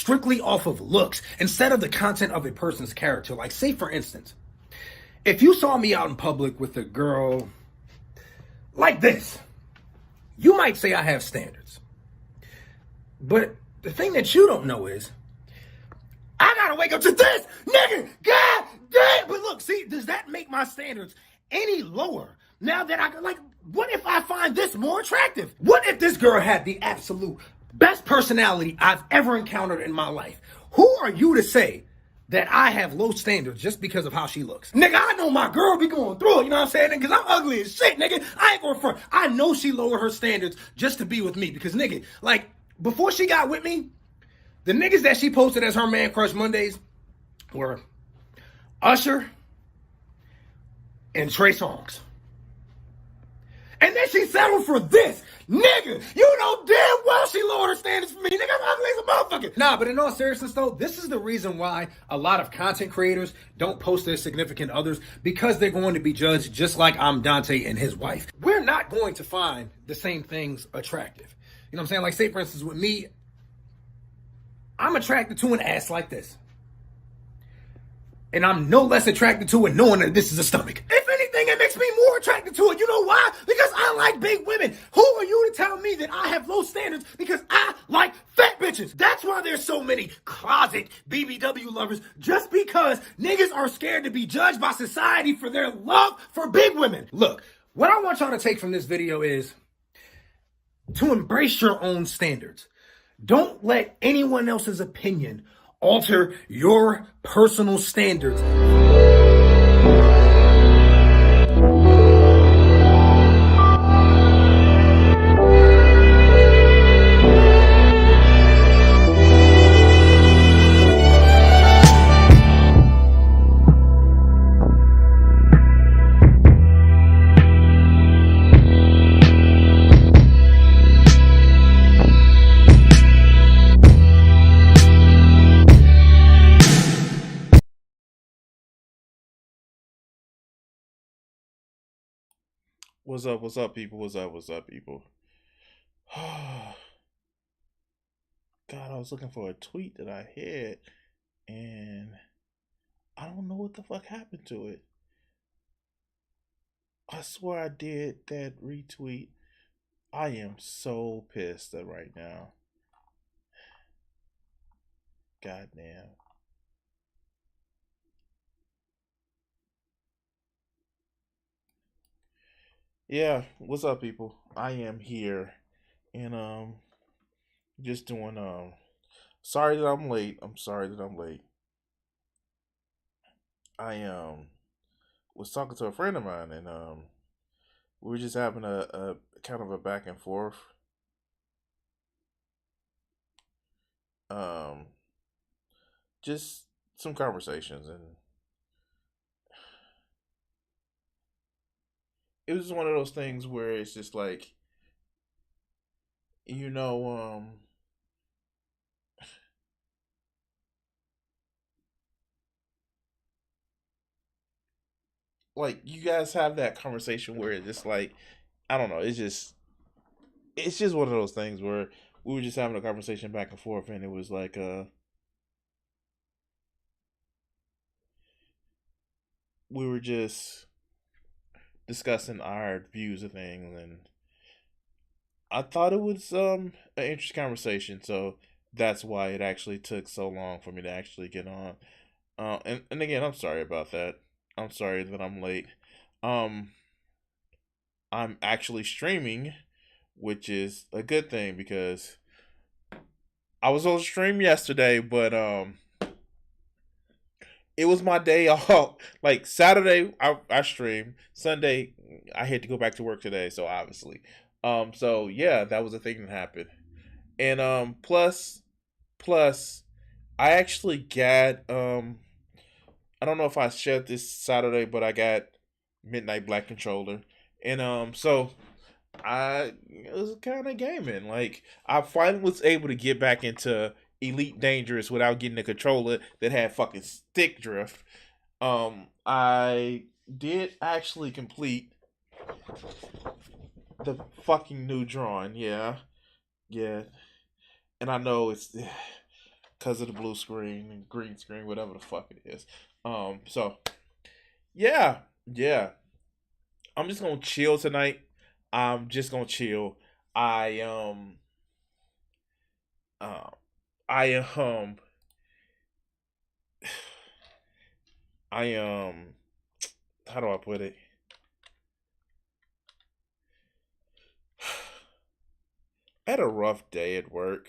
strictly off of looks instead of the content of a person's character. Like, say for instance, if you saw me out in public with a girl like this, you might say I have standards. But the thing that you don't know is, I gotta wake up to this, nigga, god damn. But look, see, does that make my standards any lower? Now that what if I find this more attractive? What if this girl had the absolute best personality I've ever encountered in my life? Who are you to say that I have low standards just because of how she looks? Nigga, I know my girl be going through it, you know what I'm saying? Because I'm ugly as shit, nigga. I ain't going front. I know she lowered her standards just to be with me. Because, nigga, like, before she got with me, the niggas that she posted as her man crush Mondays were Usher and Trey Songz. And then she settled for this. Nigga, you know damn well she lowered her standards for me. Nigga, I'm ugly as a motherfucker. Nah, but in all seriousness though, this is the reason why a lot of content creators don't post their significant others, because they're going to be judged just like I'm Dante and his wife. We're not going to find the same things attractive. You know what I'm saying? Like, say for instance with me, I'm attracted to an ass like this. And I'm no less attracted to it knowing that this is a stomach. If anything, it makes me more attracted to it. You know why? Because I like big women. Who are you to tell me that I have low standards because I like fat bitches? That's why there's so many closet BBW lovers, just because niggas are scared to be judged by society for their love for big women. Look, what I want y'all to take from this video is to embrace your own standards. Don't let anyone else's opinion alter your personal standards. What's up, people? What's up, people? God, I was looking for a tweet that I had, and I don't know what the fuck happened to it. I swear I did that retweet. I am so pissed at right now. God damn. Yeah, what's up, people? I am here, and just doing sorry that I'm late. I'm sorry that I'm late. I was talking to a friend of mine, and we were just having a kind of a back and forth. Um, just some conversations, and it was one of those things where it's just like, you know, like you guys have that conversation where it's just like, I don't know, it's just one of those things where we were just having a conversation back and forth, and it was like, we were just discussing our views of things, and I thought it was an interesting conversation, so that's why it actually took so long for me to actually get on. And again, I'm sorry about that. I'm sorry that I'm late. Um, I'm actually streaming, which is a good thing because I was on stream yesterday, but it was my day off. Like Saturday, I streamed. Sunday, I had to go back to work today, so obviously, so yeah, that was a thing that happened. And plus, I actually got I don't know if I shared this Saturday, but I got Midnight Black Controller, and so I was kind of gaming. Like I finally was able to get back into Elite Dangerous without getting a controller that had fucking stick drift. I did actually complete the fucking new drawing. Yeah, yeah, and I know because of the blue screen and green screen, whatever the fuck it is. So yeah, yeah. I'm just gonna chill tonight. I'm just gonna chill. I uh, I I how do I put it? I had a rough day at work.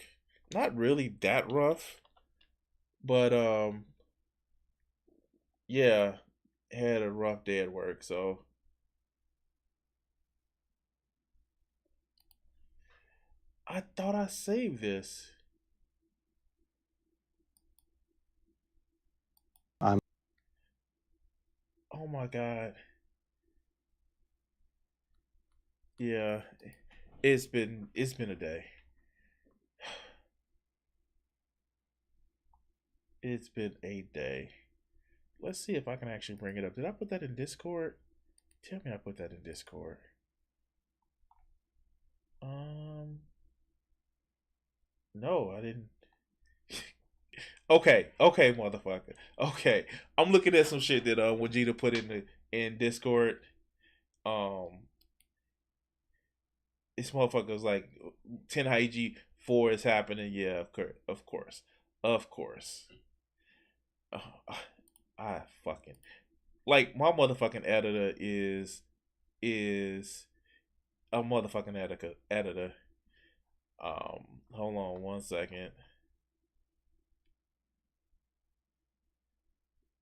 Not really that rough, but yeah, had a rough day at work. So I thought I saved this. I'm Oh my god. Yeah, it's been a day. It's been a day. Let's see if I can actually bring it up. Did I put that in Discord? Tell me I put that in Discord. Um, no, I didn't. Okay, motherfucker. Okay, I'm looking at some shit that Vegeta put in Discord. Um, this motherfucker was like 10 IG 4 is happening. Yeah, of course, of course. Uh, I fucking like my motherfucking editor is a motherfucking editor. Hold on one second.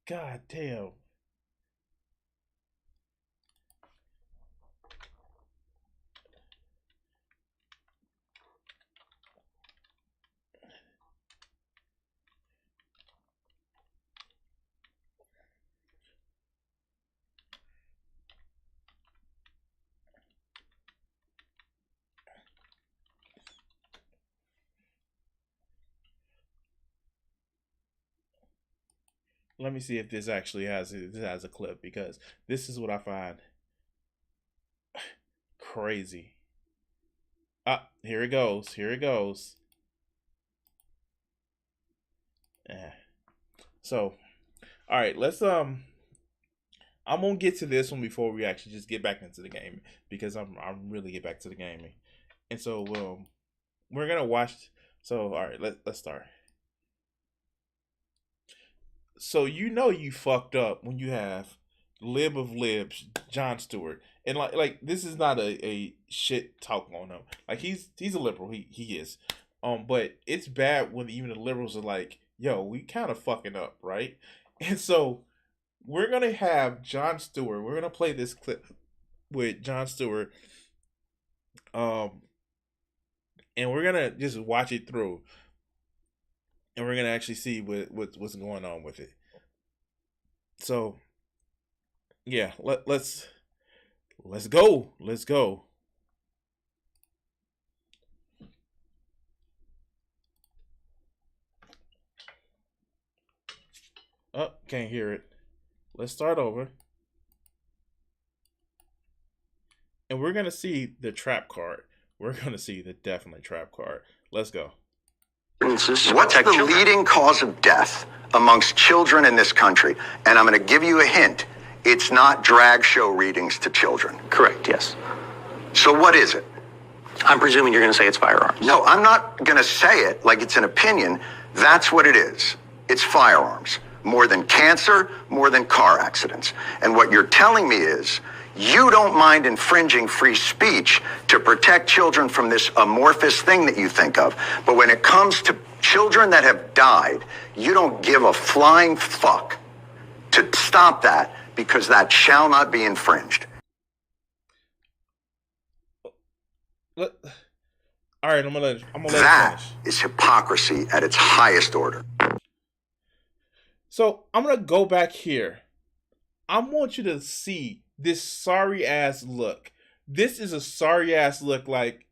God damn. Let me see if this has a clip because this is what I find crazy. Ah, here it goes. Here it goes. Eh. So, all right, let's I'm gonna get to this one before we actually just get back into the game because I'm really get back to the gaming, and so we're gonna watch. So all right, let's start. So you fucked up when you have lib of libs John Stewart, and like this is not a shit talk on him. Like he's a liberal, he is, but it's bad when even the liberals are like, yo, we kind of fucking up, right? And so we're gonna have John Stewart. We're gonna play this clip with John Stewart, um, and we're gonna just watch it through, and we're gonna actually see what's going on with it. So yeah, let's go. Let's go. Oh, can't hear it. Let's start over. And we're gonna see the trap card. We're gonna see the definitely trap card. Let's go. What's the leading cause of death amongst children in this country? And I'm going to give you a hint. It's not drag show readings to children. Correct, yes. So what is it? I'm presuming you're going to say it's firearms. No, I'm not going to say it like it's an opinion. That's what it is. It's firearms. More than cancer, more than car accidents. And what you're telling me is you don't mind infringing free speech to protect children from this amorphous thing that you think of. But when it comes to children that have died, you don't give a flying fuck to stop that because that shall not be infringed. All right, I'm gonna let That finish. is hypocrisy at its highest order. So I'm gonna go back here. I want you to see this sorry ass look. This is a sorry ass look. Like,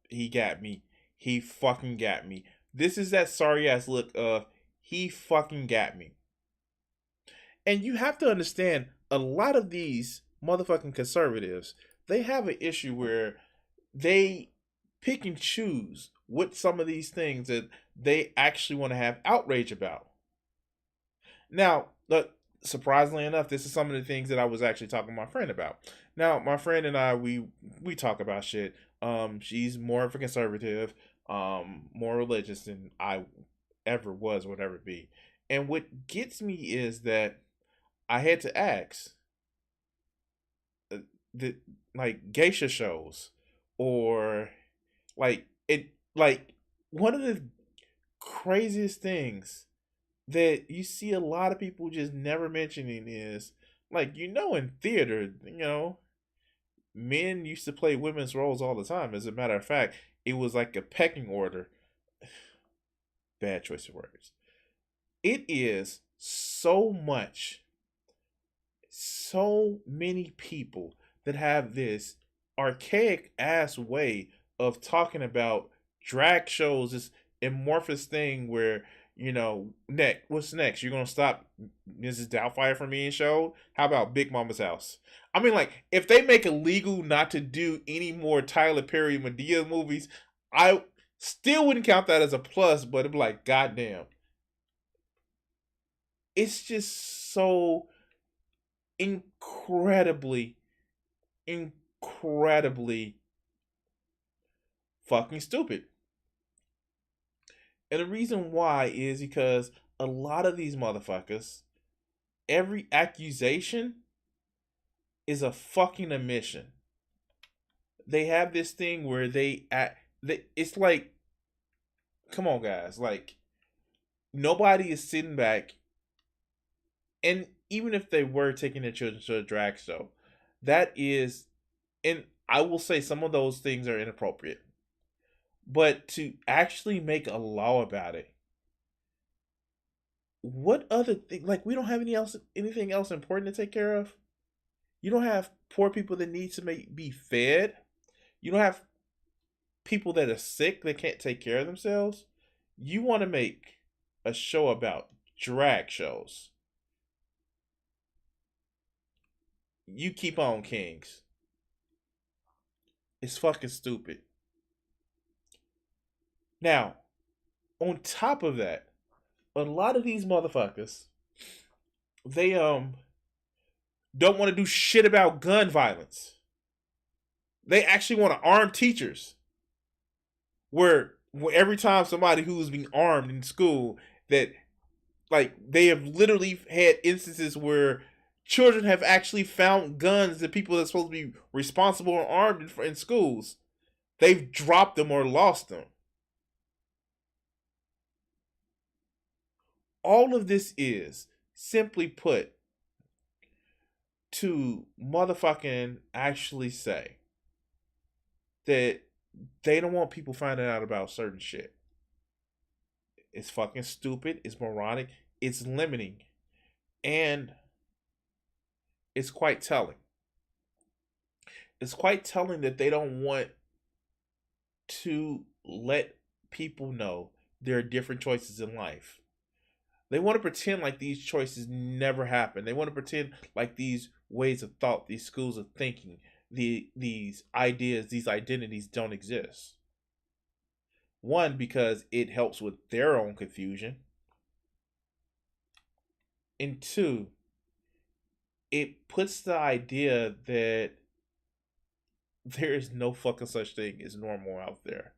he got me. He fucking got me. This is that sorry ass look of he fucking got me. And you have to understand, a lot of these motherfucking conservatives, they have an issue where they pick and choose with some of these things that they actually want to have outrage about. Now, look, surprisingly enough, this is some of the things that I was actually talking to my friend about. Now, my friend and I, we talk about shit. She's more of a conservative, more religious than I ever was, would ever be. And what gets me is that I had to ask, the like geisha shows, or like one of the craziest things that you see a lot of people just never mentioning is, like, in theater, men used to play women's roles all the time. As a matter of fact, it was like a pecking order. Bad choice of words. It is so many people that have this archaic ass way of talking about drag shows, this amorphous thing where, what's next? You're gonna stop Mrs. Doubtfire from being showed? How about Big Mama's House? I mean, like, if they make it legal not to do any more Tyler Perry Madea movies, I still wouldn't count that as a plus, but it'd be like, goddamn. It's just so incredibly fucking stupid. And the reason why is because a lot of these motherfuckers, every accusation is a fucking admission. They have this thing where it's like, come on, guys, like, nobody is sitting back, and even if they were taking their children to a drag show, that is, and I will say some of those things are inappropriate, but to actually make a law about it, what other thing? Like, we don't have anything else important to take care of. You don't have poor people that need to be fed. You don't have people that are sick that can't take care of themselves. You want to make a show about drag shows. You keep on, kings. It's fucking stupid. Now, on top of that, a lot of these motherfuckers, they don't want to do shit about gun violence. They actually want to arm teachers. Where every time somebody who's being armed in school, that, like, they have literally had instances where children have actually found guns that people that are supposed to be responsible and armed in schools, they've dropped them or lost them. All of this is, simply put, to motherfucking actually say that they don't want people finding out about certain shit. It's fucking stupid. It's moronic. It's limiting. And it's quite telling. It's quite telling that they don't want to let people know there are different choices in life. They want to pretend like these choices never happen. They want to pretend like these ways of thought, these schools of thinking, these ideas, these identities don't exist. One, because it helps with their own confusion. And two, it puts the idea that there is no fucking such thing as normal out there.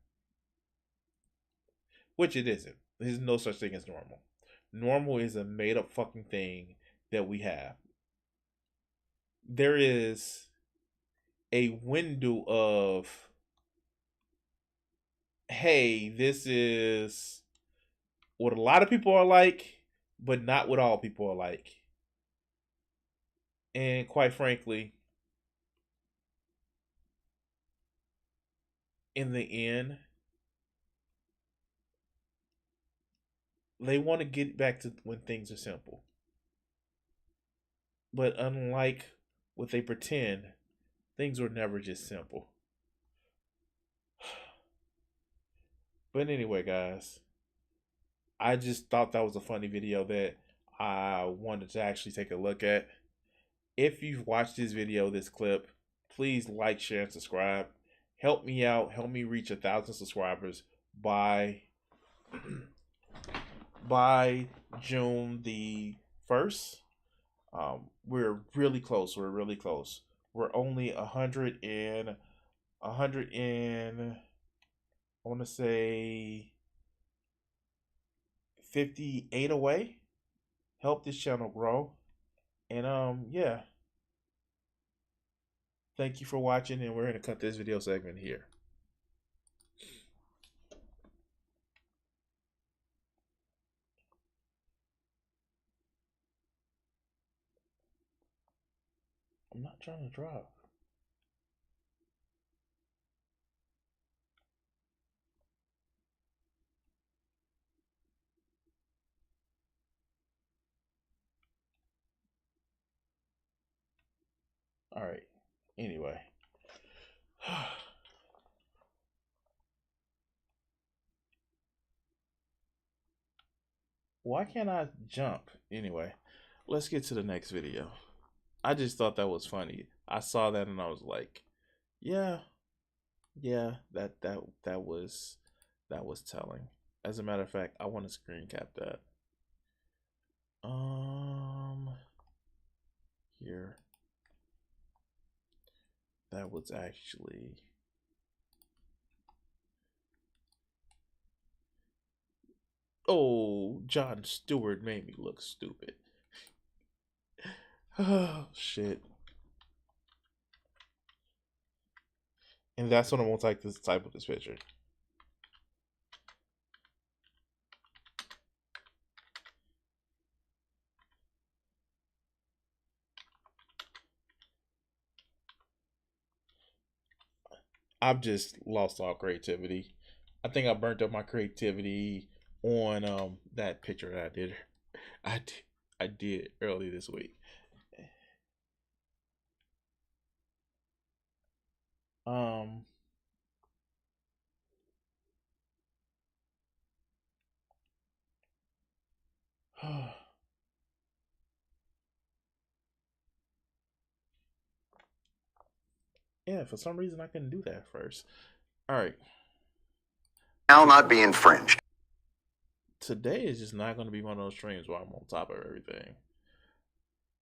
Which it isn't. There's no such thing as normal. Normal is a made up fucking thing that we have. There is a window of, hey, this is what a lot of people are like, but not what all people are like. And quite frankly, in the end, they want to get back to when things are simple. But unlike what they pretend, things were never just simple. But anyway, guys, I just thought that was a funny video that I wanted to actually take a look at. If you've watched this video, this clip, please like, share, and subscribe. Help me out. Help me reach 1,000 subscribers by by June the 1st. We're really close. We're really close. We're only 100 and I want to say 58 away. Help this channel grow. And yeah. Thank you for watching, and we're gonna cut this video segment here. I'm not trying to drop. All right. Anyway. Why can't I jump? Anyway, let's get to the next video. I just thought that was funny. I saw that and I was like, yeah, that was telling. As a matter of fact, I want to screen cap that. Here. That was actually Oh, John Stewart made me look stupid. Oh, shit. And that's what I'm gonna type with this picture. I've just lost all creativity. I think I burnt up my creativity on that picture that I did. I did early this week. Um Yeah, for some reason I couldn't do that first. All right. Now not be infringed. Today is just not going to be one of those streams where I'm on top of everything.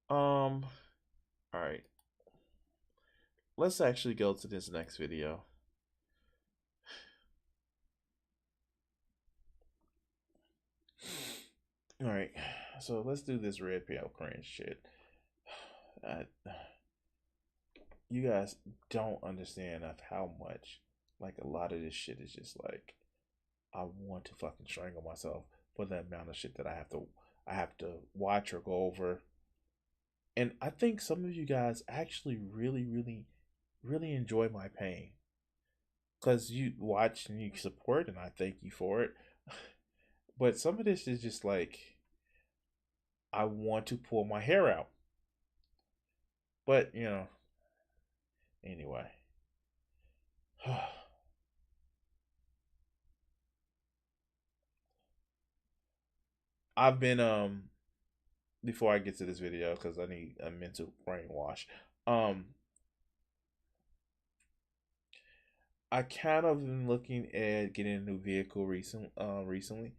All right. Let's actually go to this next video. All right. So let's do this red pill cringe shit. You guys don't understand of how much, like, a lot of this shit is just like, I want to fucking strangle myself for the amount of shit that I have to watch or go over. And I think some of you guys actually really enjoy my pain, because you watch and you support, and I thank you for it. But some of this is just like, I want to pull my hair out. But, anyway. I've been before I get to this video, because I need a mental brainwash. I kind of been looking at getting a new vehicle recently.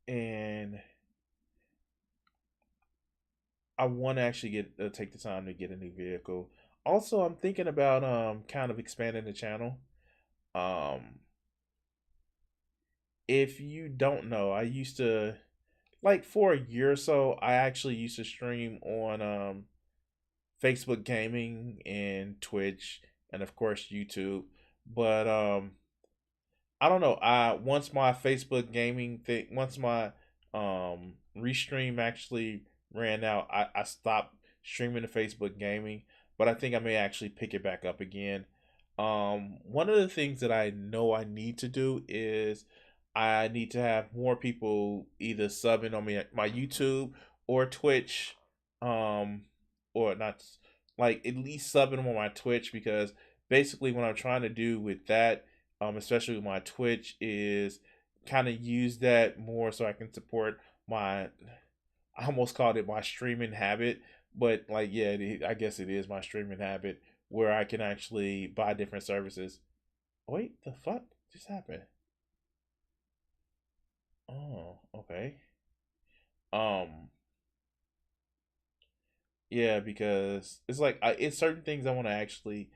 And I want to actually take the time to get a new vehicle. Also, I'm thinking about kind of expanding the channel. If you don't know, I used to, like, for a year or so, I actually used to stream on Facebook gaming and Twitch and of course YouTube. But I don't know. Once my Facebook gaming thing, once my restream actually ran out, I stopped streaming the Facebook gaming. But I think I may actually pick it back up again. One of the things that I know I need to do is I need to have more people either subbing on my YouTube or Twitch, or not, like, at least subbing them on my Twitch, because basically what I'm trying to do with that, especially with my Twitch, is kind of use that more so I can support my, I almost called it my streaming habit, but, like, yeah, I guess it is my streaming habit, where I can actually buy different services. Wait, the fuck just happened? Oh, okay. Um, yeah, because it's like it's certain things I want to actually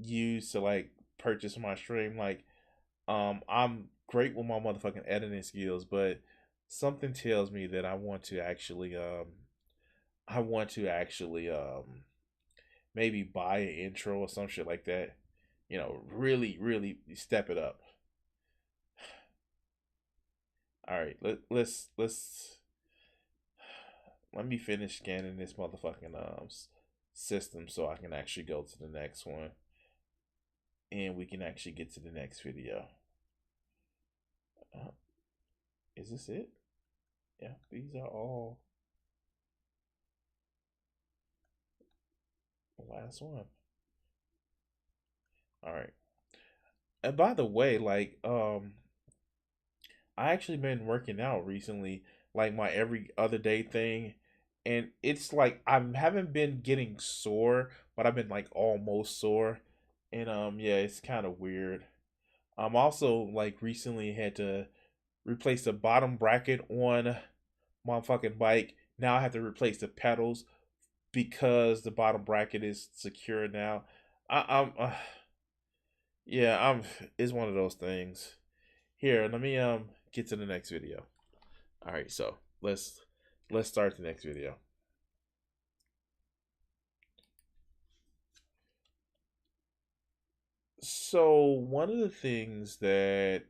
use to like purchase my stream. Like, I'm great with my motherfucking editing skills, but something tells me that I want to actually maybe buy an intro or some shit like that. You know, really, really step it up. All right, let me finish scanning this motherfucking system so I can actually go to the next one and we can actually get to the next video. Uh, is this it? Yeah, these are all the last one. All right. And by the way, like I actually been working out recently, like my every other day thing, and it's like I haven't been getting sore, but I've been like almost sore, and yeah, it's kind of weird. I'm also like recently had to replace the bottom bracket on my fucking bike. Now I have to replace the pedals because the bottom bracket is secure now. I'm yeah, I'm. It's one of those things. Here, let me get to the next video. All right, so let's start the next video. So one of the things that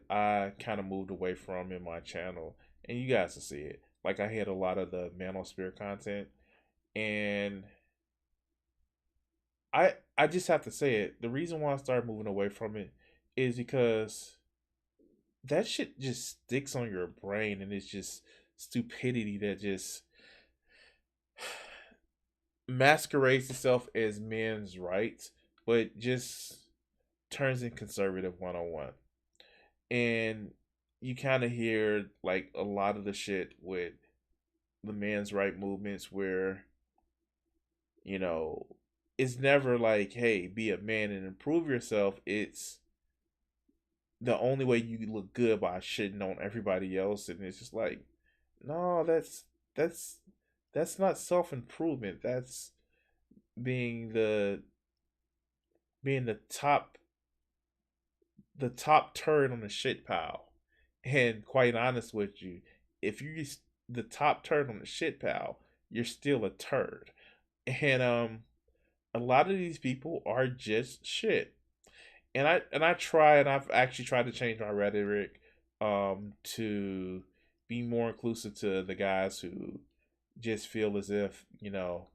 I kind of moved away from in my channel, and you guys will see it. Like I had a lot of the manosphere content, and I just have to say it. The reason why I started moving away from it is because that shit just sticks on your brain, and it's just stupidity that just masquerades itself as men's rights, but just turns in conservative 101. And you kind of hear like a lot of the shit with the men's right movements where, you know, it's never like, hey, be a man and improve yourself. It's the only way you look good by shitting on everybody else. And it's just like, no, that's that's not self improvement. That's being the being the top turd on the shit pile. And quite honest with you, if you're the top turd on the shit pile, you're still a turd. And a lot of these people are just shit. And I've actually tried to change my rhetoric to be more inclusive to the guys who just feel as if, you know,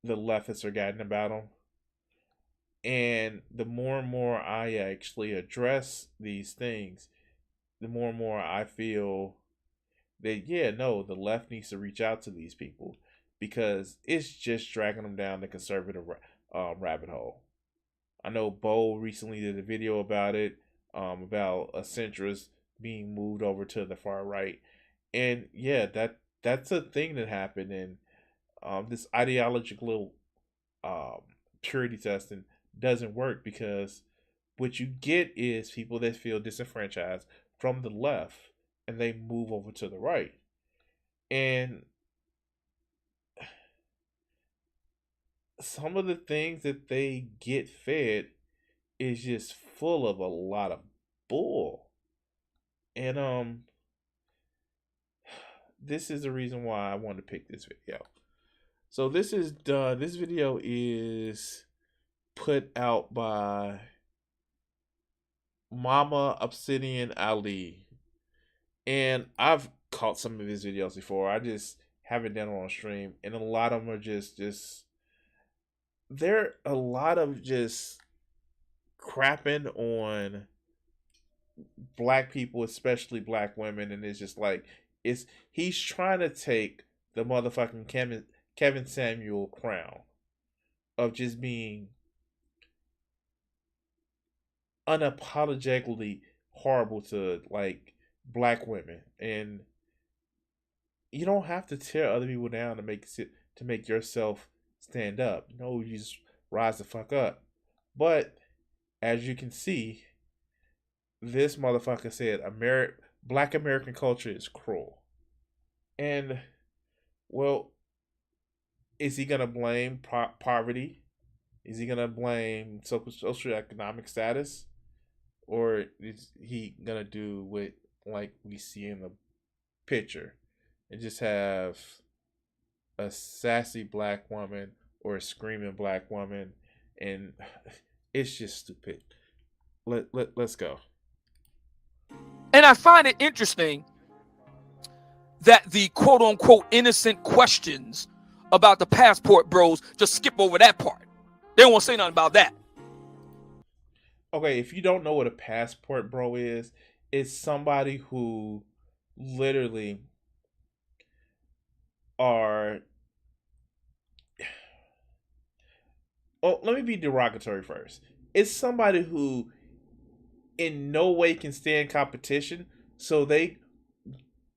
the leftists are guiding about them. And the more and more I actually address these things, the more and more I feel that, yeah, no, the left needs to reach out to these people because it's just dragging them down the conservative rabbit hole. I know Bo recently did a video about it, about a centrist being moved over to the far right, and yeah, that's a thing that happened, and this ideological um, purity testing doesn't work because what you get is people that feel disenfranchised from the left and they move over to the right. And some of the things that they get fed is just full of a lot of bull. And this is the reason why I wanted to pick this video. So this video is put out by Mama Obsidian Ali. And I've caught some of his videos before. I just haven't done it on stream. And a lot of them are just they're a lot of just crapping on black people, especially black women, and it's just like it's he's trying to take the motherfucking Kevin Samuel crown of just being unapologetically horrible to like black women, and you don't have to tear other people down to make yourself stand up. No, you just rise the fuck up. But as you can see, this motherfucker said Black American culture is cruel. And, well, is he going to blame poverty? Is he going to blame socioeconomic status? Or is he going to do what, like, we see in the picture and just have a sassy black woman or a screaming black woman? And it's just stupid. Let's go. And I find it interesting that the quote unquote innocent questions about the passport bros just skip over that part. They don't want to say nothing about that. Okay, if you don't know what a passport bro is, it's somebody who literally are. Oh, let me be derogatory first. It's somebody who in no way can stand competition, so they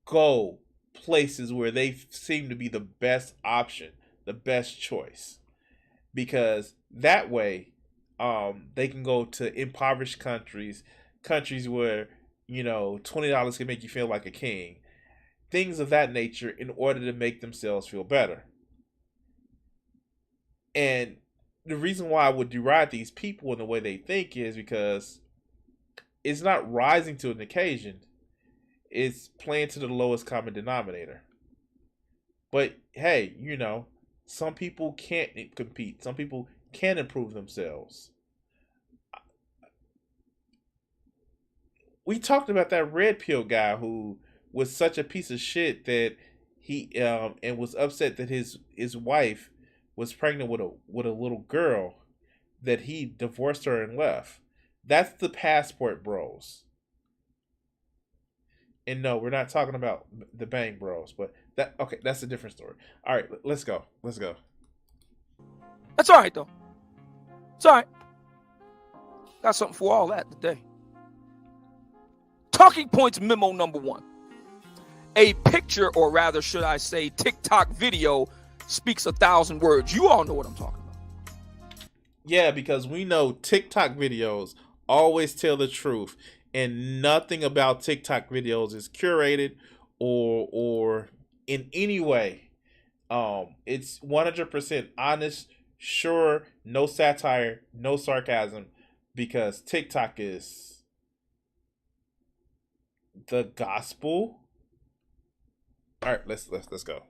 go places where they seem to be the best option, the best choice, because that way they can go to impoverished countries where $20 can make you feel like a king, things of that nature, in order to make themselves feel better. And the reason why I would deride these people in the way they think is because it's not rising to an occasion. It's playing to the lowest common denominator. But hey, some people can't compete. Some people can improve themselves. We talked about that red pill guy who was such a piece of shit that he and was upset that his wife was pregnant with a little girl, that he divorced her and left. That's the passport bros. And no, we're not talking about the Bang Bros, but that's a different story. All right, let's go. That's all right, though. It's all right. Got something for all that today. Talking points memo number 1. A picture, or rather, should I say, TikTok video speaks 1,000 words. You all know what I'm talking about. Yeah, because we know TikTok videos always tell the truth, and nothing about TikTok videos is curated or in any way. It's 100% honest, sure, no satire, no sarcasm, because TikTok is the gospel. All right, let's go.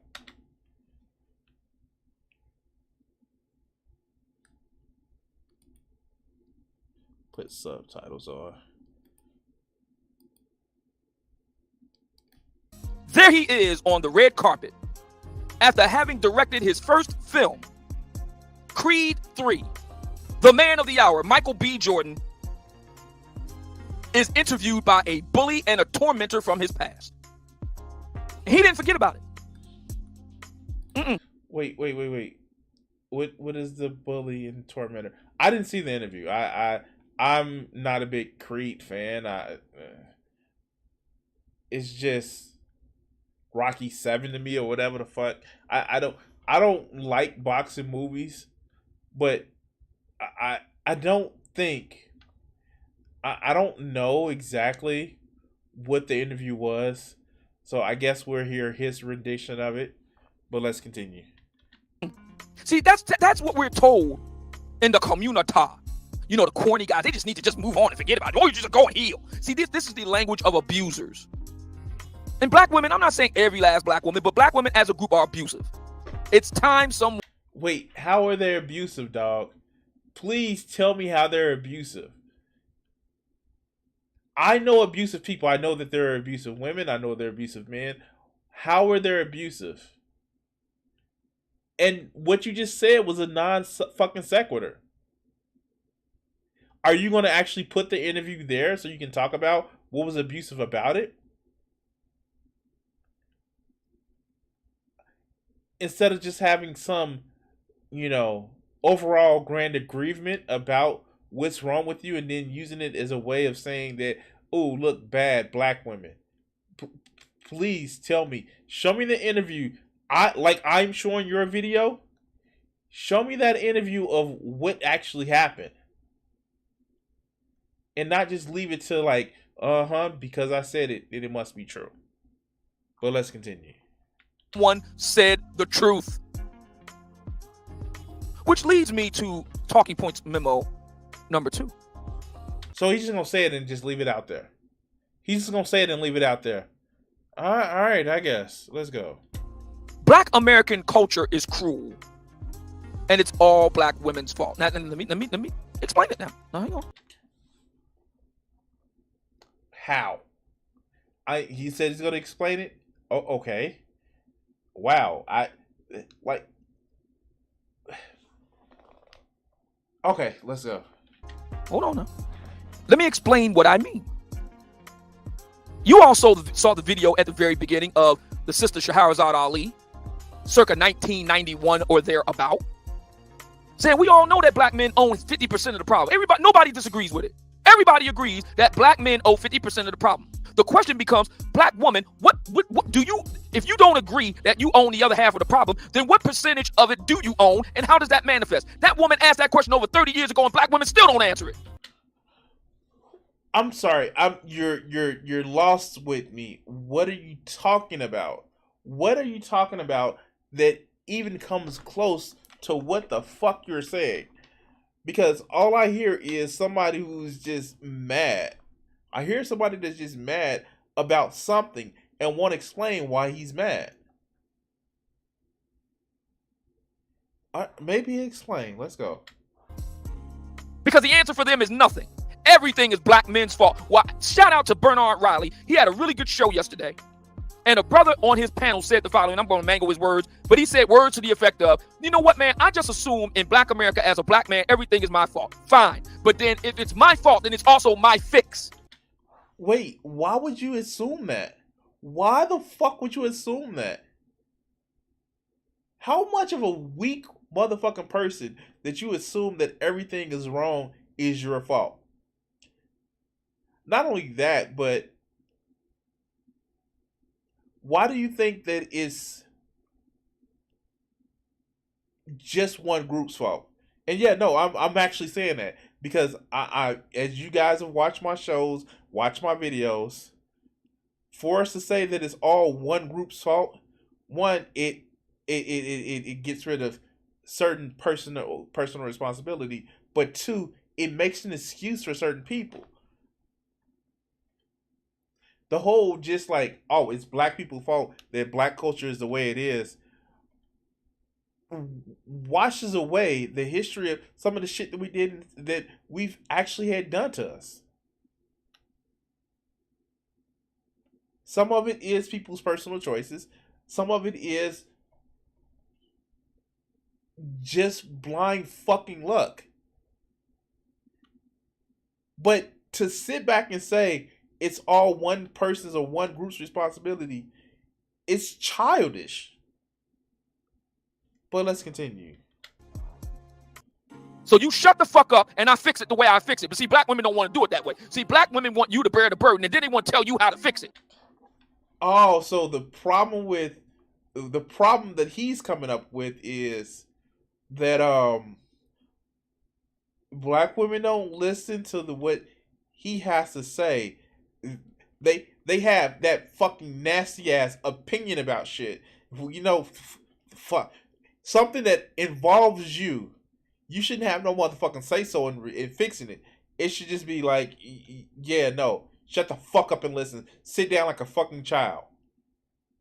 Put subtitles on. There he is on the red carpet after having directed his first film, Creed 3. The man of the hour, Michael B. Jordan, is interviewed by a bully and a tormentor from his past. He didn't forget about it. Wait. What is the bully and tormentor? I didn't see the interview. I'm not a big Creed fan. It's just Rocky 7 to me, or whatever the fuck. I don't like boxing movies, but I don't think I don't know exactly what the interview was. So I guess we'll hear his rendition of it. But let's continue. See, that's what we're told in the community. The corny guys, they just need to just move on and forget about it. Oh, you just go and heal. See, this is the language of abusers. And black women, I'm not saying every last black woman, but black women as a group are abusive. It's time someone... Wait, how are they abusive, dog? Please tell me how they're abusive. I know abusive people. I know that there are abusive women. I know there are abusive men. How are they abusive? And what you just said was a non-fucking sequitur. Are you going to actually put the interview there so you can talk about what was abusive about it? Instead of just having some, overall grand aggrievement about what's wrong with you, and then using it as a way of saying that, oh, look, bad black women. Please tell me. Show me the interview. I'm showing your video. Show me that interview of what actually happened. And not just leave it to like, because I said it, it must be true. But let's continue. One said the truth. Which leads me to talking points memo number 2. So he's just going to say it and just leave it out there. He's just going to say it and leave it out there. All right, I guess. Let's go. Black American culture is cruel. And it's all black women's fault. Now, let me explain it now. Now, hang on. How? He said he's going to explain it? Oh, okay. Wow. Okay, let's go. Hold on now. Let me explain what I mean. You also saw the video at the very beginning of the sister Shahrazad Ali, circa 1991 or thereabout, saying we all know that black men own 50% of the problem. Nobody disagrees with it. Everybody agrees that black men owe 50% of the problem. The question becomes, black woman, what do you, if you don't agree that you own the other half of the problem, then what percentage of it do you own, and how does that manifest? That woman asked that question over 30 years ago, and black women still don't answer it. I'm sorry. You're lost with me. What are you talking about? What are you talking about that even comes close to what the fuck you're saying? Because all I hear is somebody who's just mad. I hear somebody that's just mad about something and won't explain why he's mad. Maybe explain. Let's go. Because the answer for them is nothing. Everything is black men's fault. Why? Shout out to Bernard Riley. He had a really good show yesterday. And a brother on his panel said the following. I'm going to mangle his words, but he said words to the effect of, you know what, man? I just assume in black America as a black man, everything is my fault. Fine. But then if it's my fault, then it's also my fix. Wait, why would you assume that? Why the fuck would you assume that? How much of a weak motherfucking person that you assume that everything is wrong is your fault? Not only that, but why do you think that it's just one group's fault? And yeah, no, I'm actually saying that because I as you guys have watched my shows, watched my videos, for us to say that it's all one group's fault, one, it gets rid of certain personal responsibility, but two, it makes an excuse for certain people. The whole just like, oh, it's black people's fault that black culture is the way it is, washes away the history of some of the shit that we did, that we've actually had done to us. Some of it is people's personal choices. Some of it is just blind fucking luck. But to sit back and say it's all one person's or one group's responsibility, it's childish. But let's continue. So you shut the fuck up and I fix it the way I fix it. But see, black women don't want to do it that way. See, black women want you to bear the burden and then they want to tell you how to fix it. Oh, so the problem that he's coming up with is that black women don't listen to what he has to say. They have that fucking nasty ass opinion about shit. You know, fuck something that involves you. You shouldn't have no motherfucking say so in fixing it. It should just be like, yeah, no, shut the fuck up and listen. Sit down like a fucking child.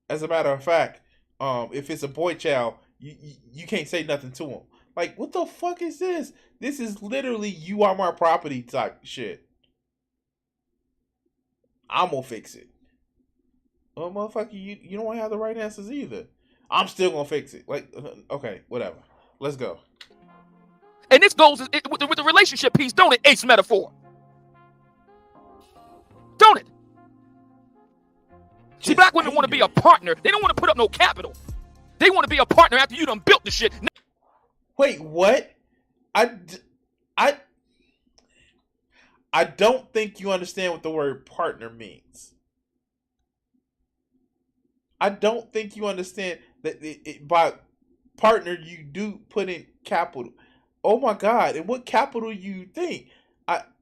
As a matter of fact, if it's a boy child, you can't say nothing to him. Like, what the fuck is this? This is literally you are my property type shit. I'm gonna fix it. Well, motherfucker, you don't have the right answers either. I'm still gonna fix it. Like, okay, whatever. Let's go. And this goes with the relationship piece, don't it? Ace metaphor. Don't it? See, black women want to be a partner. They don't want to put up no capital. They want to be a partner after you done built the shit. Wait, what? I don't think you understand what the word partner means. I don't think you understand that partner you do put in capital. Oh my God! And what capital you think?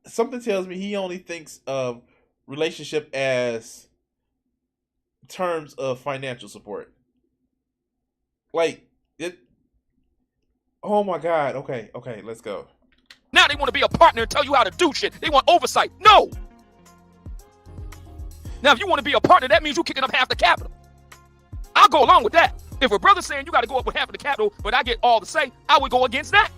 Something tells me he only thinks of relationship as terms of financial support. Like it. Oh my God! Okay, let's go. Now they want to be a partner and tell you how to do shit. They want oversight. No. Now if you want to be a partner, that means you kicking up half the capital. I'll go along with that. If a brother's saying you got to go up with half of the capital, but I get all the say, I would go against that.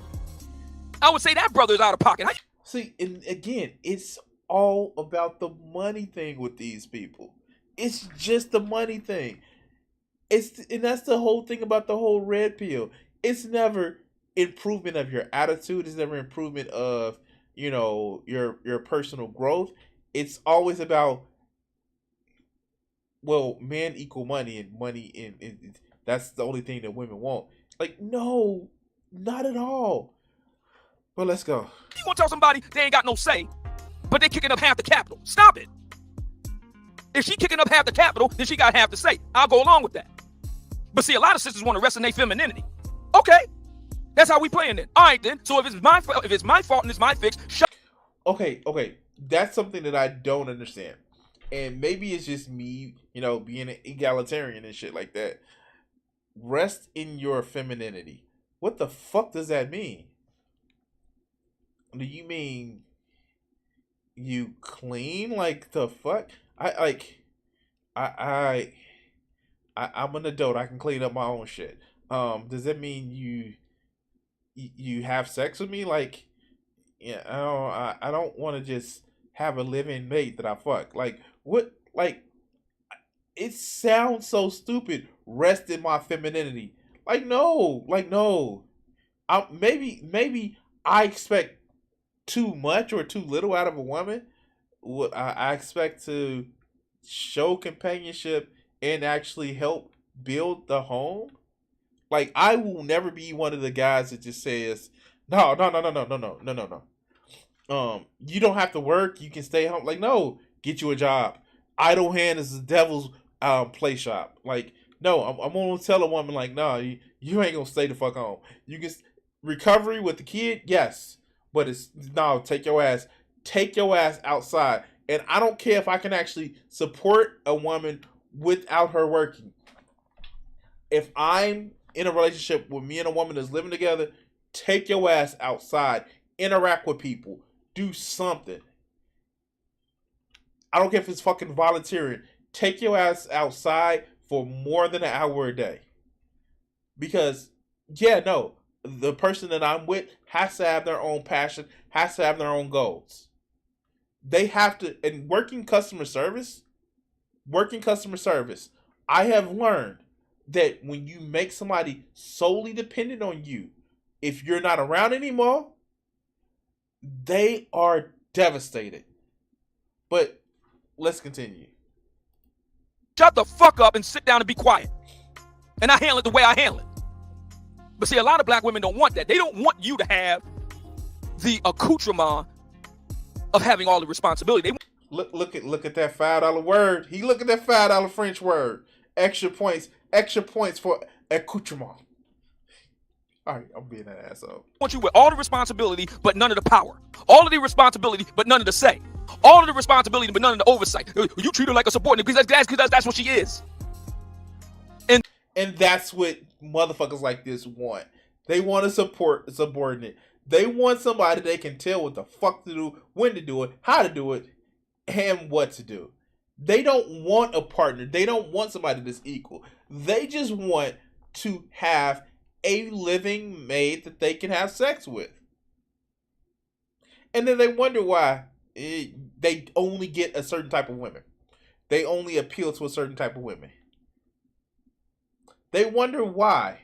I would say that brother is out of pocket. See, and again, it's all about the money thing with these people. It's just the money thing. And that's the whole thing about the whole red pill. It's never improvement of your attitude. It's never improvement of, your personal growth. It's always about, well, men equal money, and money and that's the only thing that women want. Like, no, not at all. Well, let's go. You want to tell somebody they ain't got no say, but they kicking up half the capital. Stop it. If she kicking up half the capital, then she got half the say. I'll go along with that. But see, a lot of sisters want to rest in their femininity. Okay, that's how we playing it. All right, then. So if it's my fault and it's my fix, Okay. That's something that I don't understand. And maybe it's just me, being an egalitarian and shit like that. Rest in your femininity. What the fuck does that mean? Do you mean you clean? Like the fuck? I'm an adult. I can clean up my own shit. Does that mean you have sex with me? Like, yeah, I don't want to just have a living mate that I fuck. Like, what? Like, it sounds so stupid. Rest in my femininity. Like, no. Maybe I expect too much or too little out of a woman. I expect to show companionship and actually help build the home. Like, I will never be one of the guys that just says, no. You don't have to work. You can stay home. Like, no, get you a job. Idle hand is the devil's play shop. Like, no, I'm gonna tell a woman like, no, you ain't gonna stay the fuck home. You can recovery with the kid, yes, but it's no, take your ass outside. And I don't care if I can actually support a woman without her working. If I'm in a relationship with me and a woman that's living together, take your ass outside, interact with people, do something. I don't care if it's fucking volunteering. Take your ass outside for more than an hour a day. Because, the person that I'm with has to have their own passion, has to have their own goals. They have to, and working customer service, I have learned that when you make somebody solely dependent on you, if you're not around anymore, they are devastated. But let's continue. shut the fuck up and sit down and be quiet. And I handle it the way I handle it. But see, a lot of black women don't want that. They don't want you to have the accoutrement of having all the responsibility. Look at that $5 word. He look at that $5 French word. Extra points for accoutrement. All right, I'm being an asshole. I want you with all the responsibility, but none of the power. All of the responsibility, but none of the say. All of the responsibility, but none of the oversight. You treat her like a subordinate because that's what she is. And that's what motherfuckers like this want. They want to support a subordinate. They want somebody they can tell what the fuck to do, when to do it, how to do it, and what to do. They don't want a partner. They don't want somebody that's equal. They just want to have a living mate that they can have sex with. And then they wonder why they only get a certain type of women. They only appeal to a certain type of women. They wonder why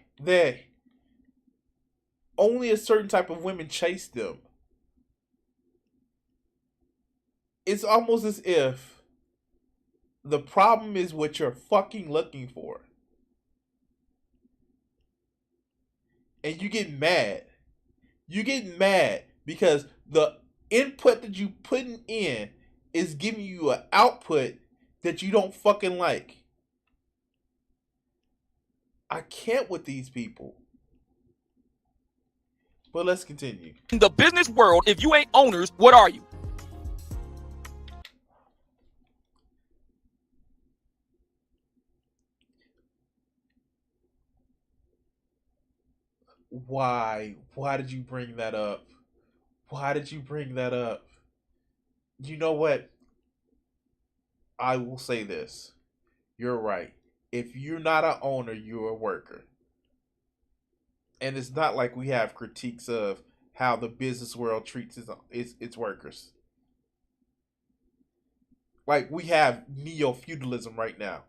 only a certain type of women chase them. It's almost as if the problem is what you're fucking looking for. And you get mad. You get mad because the input that you putting in is giving you an output that you don't fucking like. I can't with these people. But let's continue. In the business world, if you ain't owners, what are you? Why? Why did you bring that up? Why did you bring that up? You know what? I will say this. You're right. If you're not an owner, you're a worker. And it's not like we have critiques of how the business world treats its workers. Like we have neo-feudalism right now.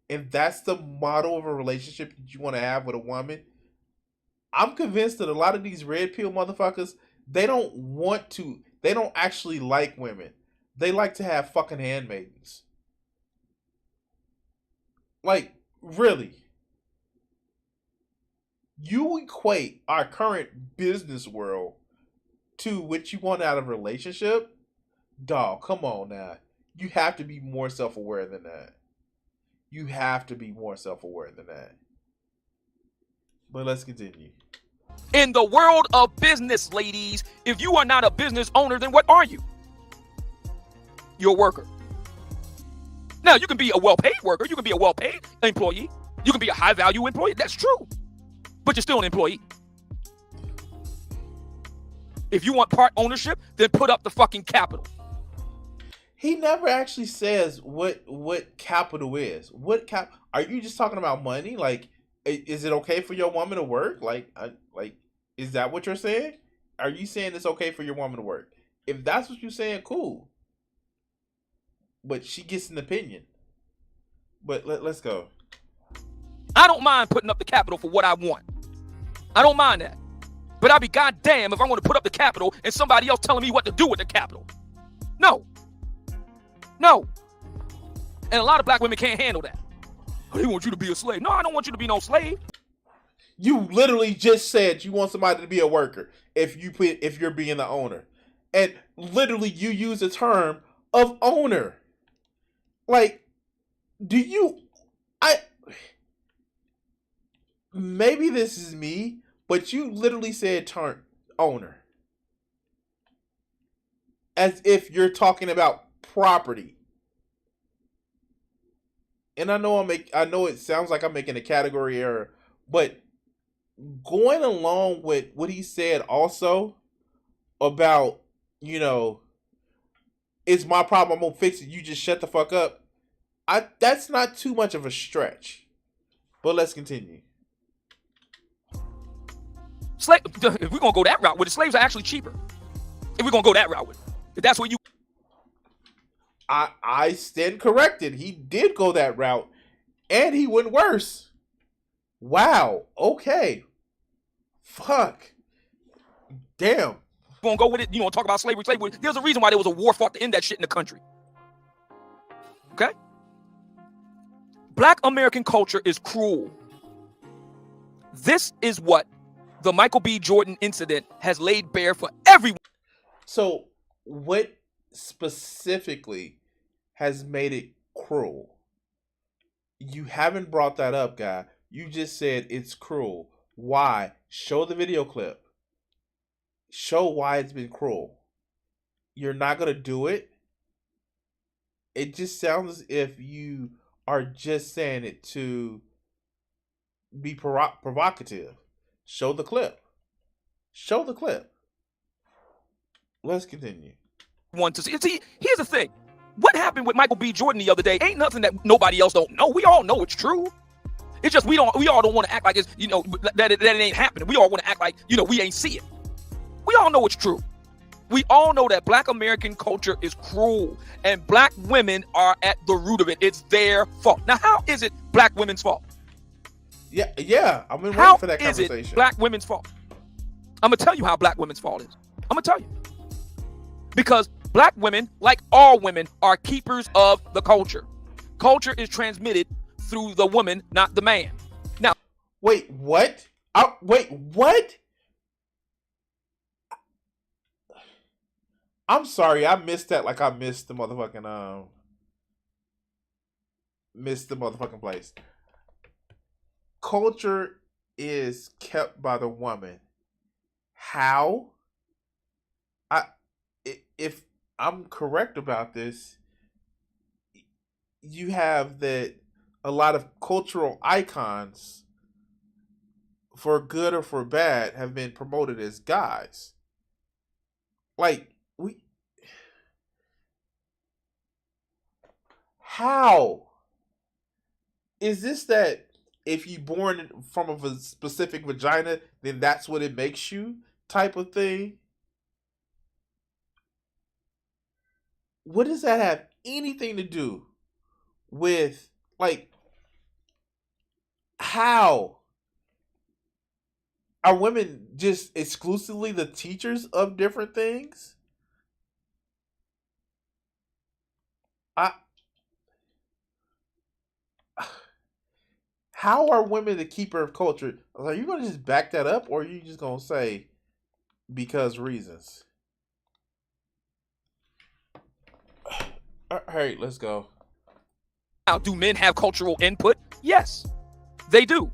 And that's the model of a relationship that you want to have with a woman. I'm convinced that a lot of these red pill motherfuckers, they don't actually like women. They like to have fucking handmaidens. Like, really. You equate our current business world to what you want out of a relationship? Dog, come on now. You have to be more self-aware than that. You have to be more self-aware than that. But let's continue. In the world of business, ladies, if you are not a business owner, then what are you? You're a worker. Now, you can be a well-paid worker. You can be a well-paid employee. You can be a high-value employee. That's true. But you're still an employee. If you want part ownership, then put up the fucking capital. He never actually says what capital is. Are you just talking about money? Like, is it okay for your woman to work? Like, is that what you're saying? Are you saying it's okay for your woman to work? If that's what you're saying, cool. But she gets an opinion. But let's go. I don't mind putting up the capital for what I want. I don't mind that. But I'd be goddamn if I want to put up the capital and somebody else telling me what to do with the capital. No. And a lot of black women can't handle that. Oh, they want you to be a slave. No, I don't want you to be no slave. You literally just said you want somebody to be a worker if you're being the owner. And literally you use the term of owner. Like, maybe this is me, but you literally said term owner. As if you're talking about property. And I know it sounds like I'm making a category error, but going along with what he said also about, it's my problem, I'm gonna fix it, you just shut the fuck up. That's not too much of a stretch. But let's continue. If we're gonna go that route, the slaves are actually cheaper. If we're gonna go that route with it. If that's what you I stand corrected. He did go that route, and he went worse. Wow. Okay. Fuck. Damn. gonna go with it, talk about slavery. There's a reason why there was a war fought to end that shit in the country. Okay? Black American culture is cruel. This is what the Michael B. Jordan incident has laid bare for everyone. So, what specifically has made it cruel? You haven't brought that up, guy. You just said it's cruel. Why? Show the video clip. Show why it's been cruel. You're not going to do it? It just sounds as if you are just saying it to be provocative. Show the clip. Show the clip. Let's continue. See, here's the thing. What happened with Michael B. Jordan the other day ain't nothing that nobody else don't know. We all know it's true. It's just we all don't want to act like it's, that it ain't happening. We all want to act like, we ain't see it. We all know it's true. We all know that Black American culture is cruel and Black women are at the root of it. It's their fault. Now, how is it Black women's fault? Yeah. I've been waiting for that conversation. How is it Black women's fault? I'm going to tell you how Black women's fault is. I'm going to tell you. Because Black women, like all women, are keepers of the culture. Culture is transmitted through the woman, not the man. Now, wait, what? What? I'm sorry, I missed that. Like I missed the motherfucking place. Culture is kept by the woman. how I if I'm correct about this, you have that a lot of cultural icons, for good or for bad, have been promoted as guys. Like we how is this that if you born from a specific vagina, then that's what it makes you type of thing? What does that have anything to do with, like, how are women just exclusively the teachers of different things? I How are women the keeper of culture? Are you going to just back that up, or are you just going to say because reasons? All right, let's go. Now, do men have cultural input? Yes, they do.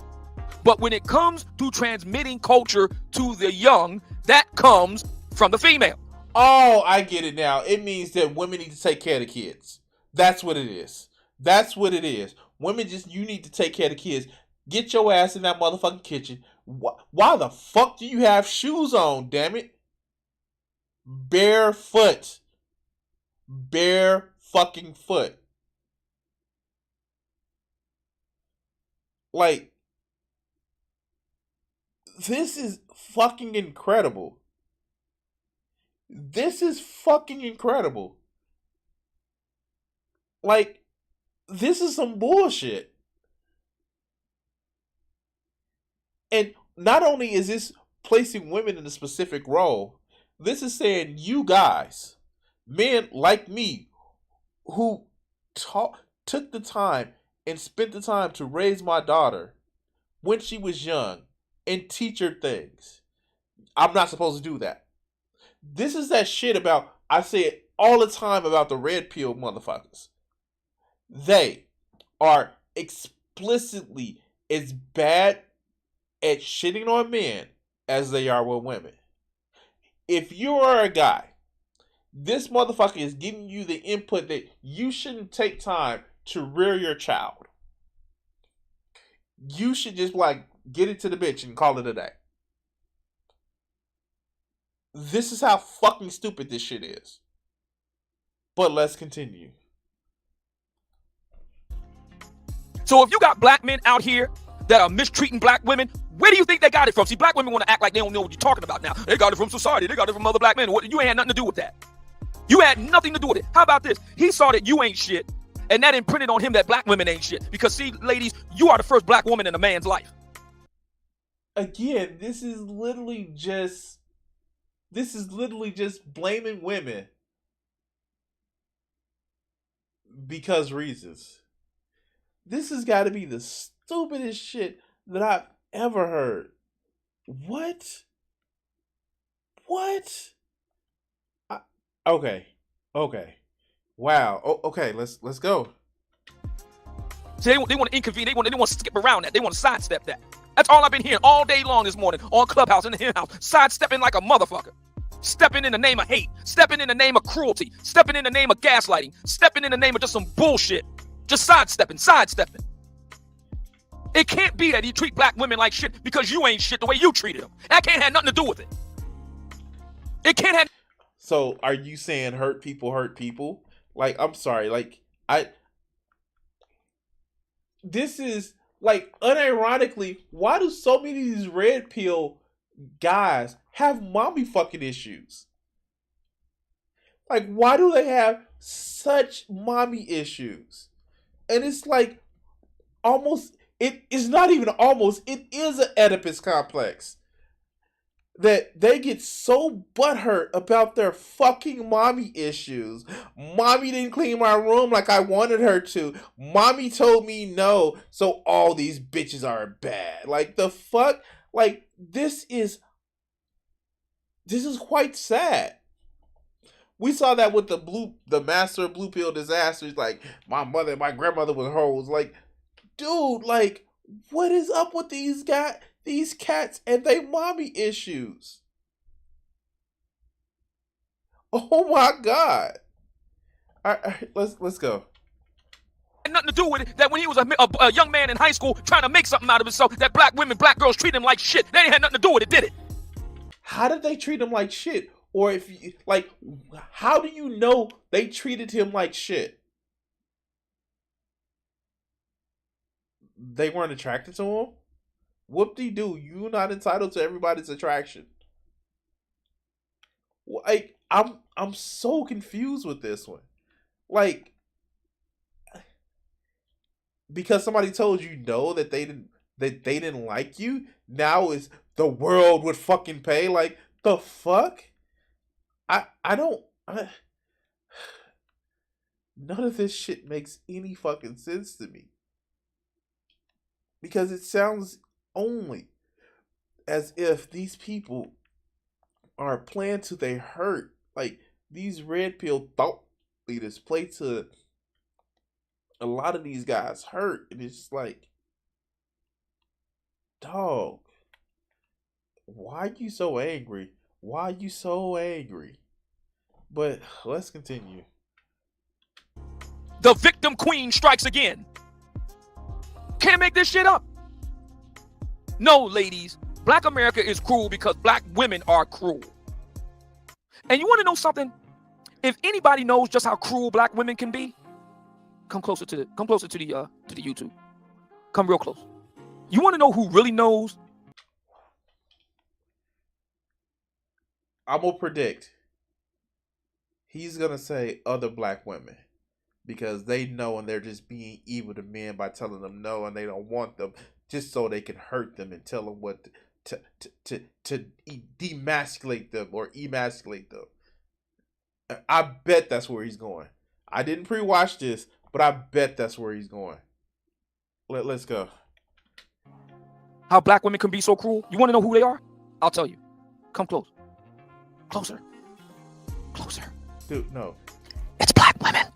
But when it comes to transmitting culture to the young, that comes from the female. Oh, I get it now. It means that women need to take care of the kids. That's what it is. That's what it is. Women you need to take care of the kids. Get your ass in that motherfucking kitchen. Why the fuck do you have shoes on, damn it? Barefoot. Bare fucking foot. Like, this is fucking incredible. This is fucking incredible. Like, this is some bullshit. And not only is this placing women in a specific role, this is saying you guys, men like me, who took the time and spent the time to raise my daughter when she was young and teach her things. I'm not supposed to do that. This is that shit about, I say it all the time about the red pill motherfuckers. They are explicitly as bad at shitting on men as they are with women. If you are a guy, this motherfucker is giving you the input that you shouldn't take time to rear your child. You should just get it to the bitch and call it a day. This is how fucking stupid this shit is. But let's continue. So if you got black men out here that are mistreating black women, where do you think they got it from? See, black women want to act like they don't know what you're talking about now. They got it from society. They got it from other black men. You ain't had nothing to do with that. You had nothing to do with it. How about this? He saw that you ain't shit, and that imprinted on him that black women ain't shit. Because see, ladies, you are the first black woman in a man's life. Again, this is literally just blaming women because reasons. This has got to be the stupidest shit that I've ever heard. What? Okay. Wow. Okay. Let's go. See, they want to inconvene. They want to skip around that. They want to sidestep that. That's all I've been hearing all day long this morning on Clubhouse in the hen house. Sidestepping like a motherfucker. Stepping in the name of hate. Stepping in the name of cruelty. Stepping in the name of gaslighting. Stepping in the name of just some bullshit. Just sidestepping. It can't be that you treat black women like shit because you ain't shit the way you treated them. That can't have nothing to do with it. It can't have. So are you saying hurt people? Like, I'm sorry. This is, unironically, why do so many of these red pill guys have mommy fucking issues? Like, why do they have such mommy issues? And it's almost, it is not even almost, it is an Oedipus complex. That they get so butthurt about their fucking mommy issues. Mommy didn't clean my room like I wanted her to. Mommy told me no, so all these bitches are bad. Like, the fuck? Like, this is quite sad. We saw that with the master blue pill disasters. Like, my mother and my grandmother was hoes. Like, dude, what is up with these cats and they mommy issues? Oh my God. All right, let's go. Had nothing to do with it. That when he was a young man in high school trying to make something out of himself, that black women, black girls treat him like shit. That ain't had nothing to do with it, did it? How did they treat him like shit? Or if you, like, how do you know they treated him like shit? They weren't attracted to him? Whoop-de-doo, you're not entitled to everybody's attraction. Like, I'm so confused with this one. Like, because somebody told you no that they didn't like you, now is the world would fucking pay. Like, the fuck? I don't none of this shit makes any fucking sense to me. Because it sounds only as if these people are playing to their hurt. Like, these red pill thought leaders play to a lot of these guys hurt. And it's just like, dog, why are you so angry? Why are you so angry? But let's continue. The victim queen strikes again. Can't make this shit up. No, ladies, black America is cruel because black women are cruel. And you want to know something? If anybody knows just how cruel black women can be, come closer to the YouTube. Come real close. You want to know who really knows? I'm gonna predict he's gonna say other black women because they know and they're just being evil to men by telling them no and they don't want them just so they can hurt them and tell them what to demasculate them or emasculate them. I bet that's where he's going. I didn't pre-watch this, but I bet that's where he's going. Let's go. How black women can be so cruel? You want to know who they are? I'll tell you. Come close. Closer. Closer. Dude, no. It's black women.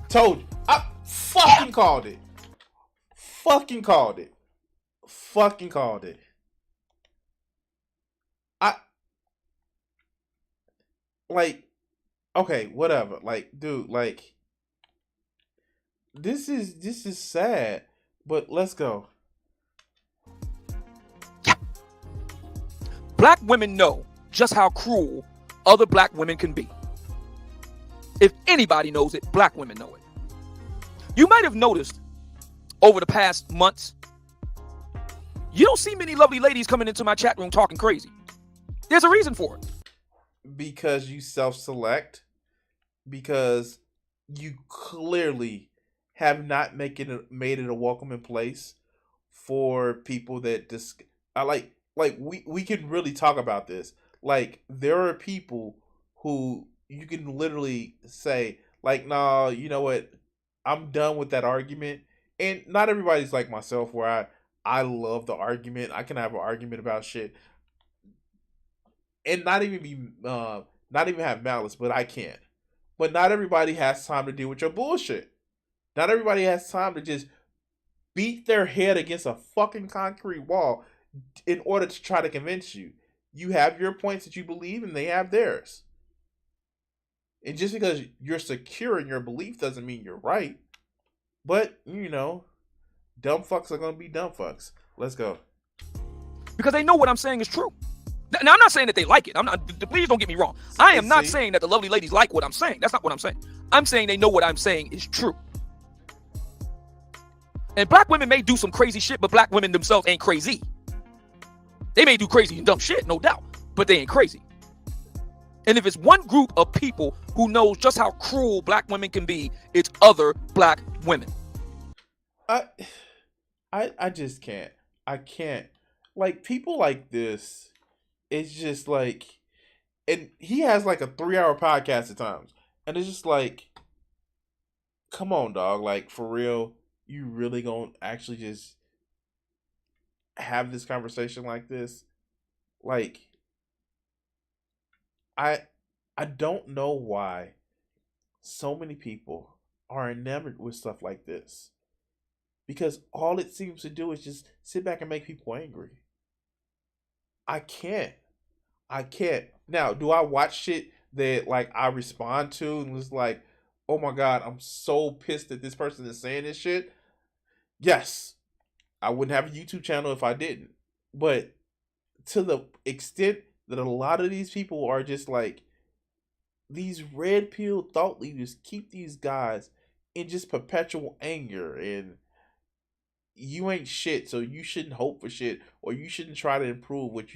Told you. I fucking called it. Fucking called it. Fucking called it. Like, okay, whatever. Like, dude, like, this is sad, but let's go. Yeah. Black women know just how cruel other black women can be. If anybody knows it, black women know it. You might have noticed over the past months, you don't see many lovely ladies coming into my chat room talking crazy. There's a reason for it. Because you self-select. Because you clearly have not made it a welcoming place for people that we can really talk about this. Like, there are people who you can literally say, like, nah, you know what? I'm done with that argument. And not everybody's like myself where I love the argument. I can have an argument about shit and not even have malice, but I can't. But not everybody has time to deal with your bullshit. Not everybody has time to just beat their head against a fucking concrete wall in order to try to convince you. You have your points that you believe and they have theirs. And just because you're secure in your belief doesn't mean you're right. But, you know, dumb fucks are going to be dumb fucks. Let's go. Because they know what I'm saying is true. Now, I'm not saying that they like it. Please don't get me wrong. I am not saying that the lovely ladies like what I'm saying. That's not what I'm saying. I'm saying they know what I'm saying is true. And black women may do some crazy shit, but black women themselves ain't crazy. They may do crazy and dumb shit, no doubt, but they ain't crazy. And if it's one group of people who knows just how cruel black women can be, it's other black women. I just can't. I can't. Like, people like this, it's just like, and he has like a 3-hour podcast at times. And it's just like, come on, dog. Like, for real, you really gonna actually just have this conversation like this? Like, I don't know why so many people are enamored with stuff like this. Because all it seems to do is just sit back and make people angry. I can't. Now, do I watch shit that like I respond to and was like, oh my god, I'm so pissed that this person is saying this shit. Yes, I wouldn't have a YouTube channel if I didn't. But to the extent that a lot of these people are just like these red pill thought leaders keep these guys in just perpetual anger, and you ain't shit, so you shouldn't hope for shit, or you shouldn't try to improve what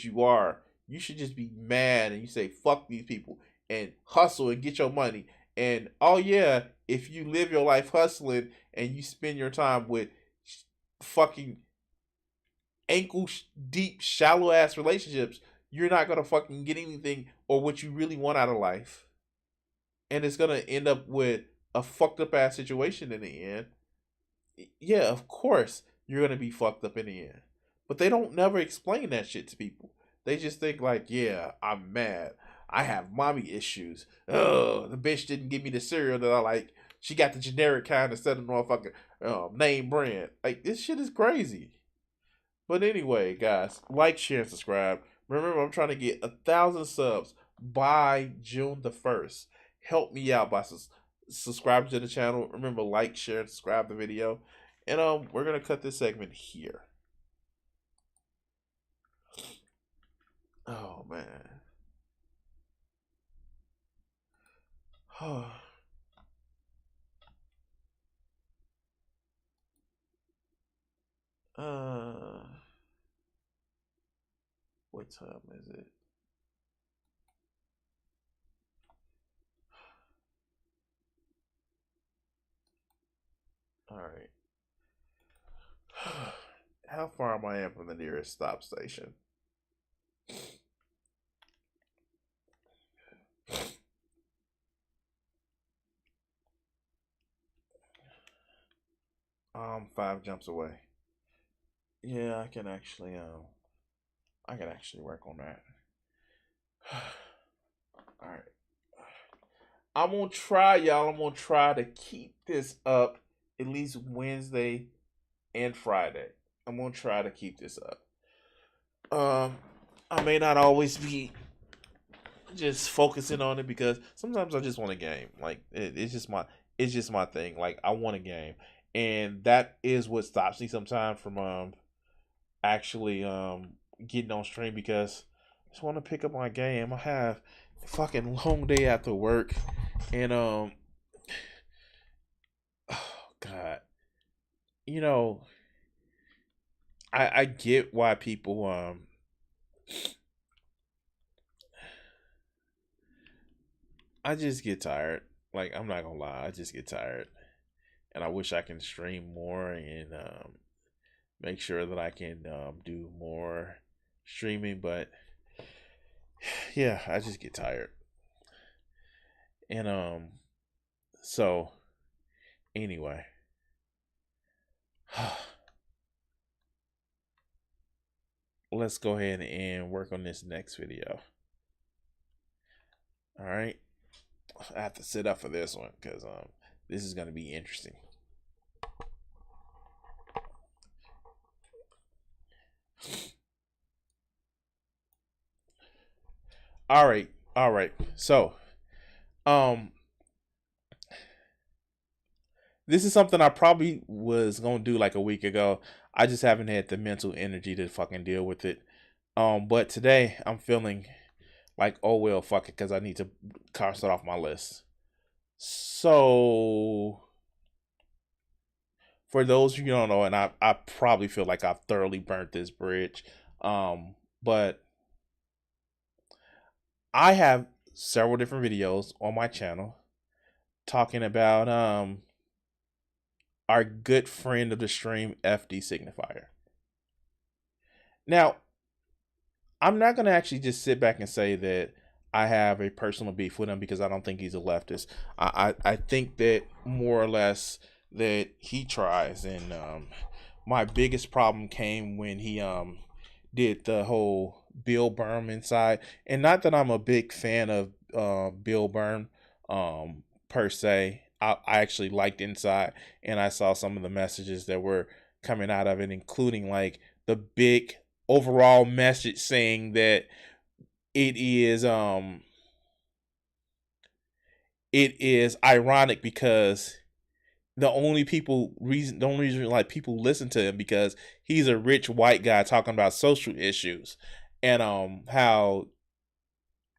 you are. You should just be mad and you say fuck these people and hustle and get your money. And oh yeah, if you live your life hustling and you spend your time with fucking ankle deep, shallow ass relationships, you're not gonna fucking get anything or what you really want out of life. And it's gonna end up with a fucked up ass situation in the end. Yeah, of course you're gonna be fucked up in the end. But they don't never explain that shit to people. They just think like, yeah, I'm mad. I have mommy issues. Oh, the bitch didn't give me the cereal that I like. She got the generic kind instead of motherfucking name brand. Like, this shit is crazy. But anyway, guys, like, share, and subscribe. Remember, I'm trying to get 1,000 subs by June the 1st. Help me out by subscribing to the channel. Remember, like, share, and subscribe the video. And we're gonna cut this segment here. Oh man. What time is it? All right. How far am I from the nearest stop station? I'm 5 jumps away. Yeah, I can actually work on that. All right. I'm gonna try, y'all. I'm gonna try to keep this up at least Wednesday and Friday. I'm gonna try to keep this up. I may not always be just focusing on it because sometimes I just want a game. Like it's just my thing. Like I want a game, and that is what stops me sometimes from actually getting on stream because I just want to pick up my game. I have a fucking long day after work, and oh god, you know, I get why people I just get tired. Like I'm not gonna lie, I just get tired, and I wish I can stream more and make sure that I can do more streaming. But yeah, I just get tired, and so anyway, let's go ahead and work on this next video. All right. I have to sit up for this one because this is gonna be interesting. All right. So, this is something I probably was gonna do like a week ago. I just haven't had the mental energy to fucking deal with it. But today I'm feeling like, oh well, fuck it, because I need to cross it off my list. So, for those of you who don't know, and I probably feel like I've thoroughly burnt this bridge, but I have several different videos on my channel talking about our good friend of the stream, FD Signifier. Now, I'm not gonna actually just sit back and say that I have a personal beef with him because I don't think he's a leftist. I think that more or less that he tries, and my biggest problem came when he did the whole Bill Burnham side. And not that I'm a big fan of Bill Burnham per se. I actually liked Inside, and I saw some of the messages that were coming out of it, including like the big overall message saying that it is it is ironic because the only reason like people listen to him because he's a rich white guy talking about social issues and how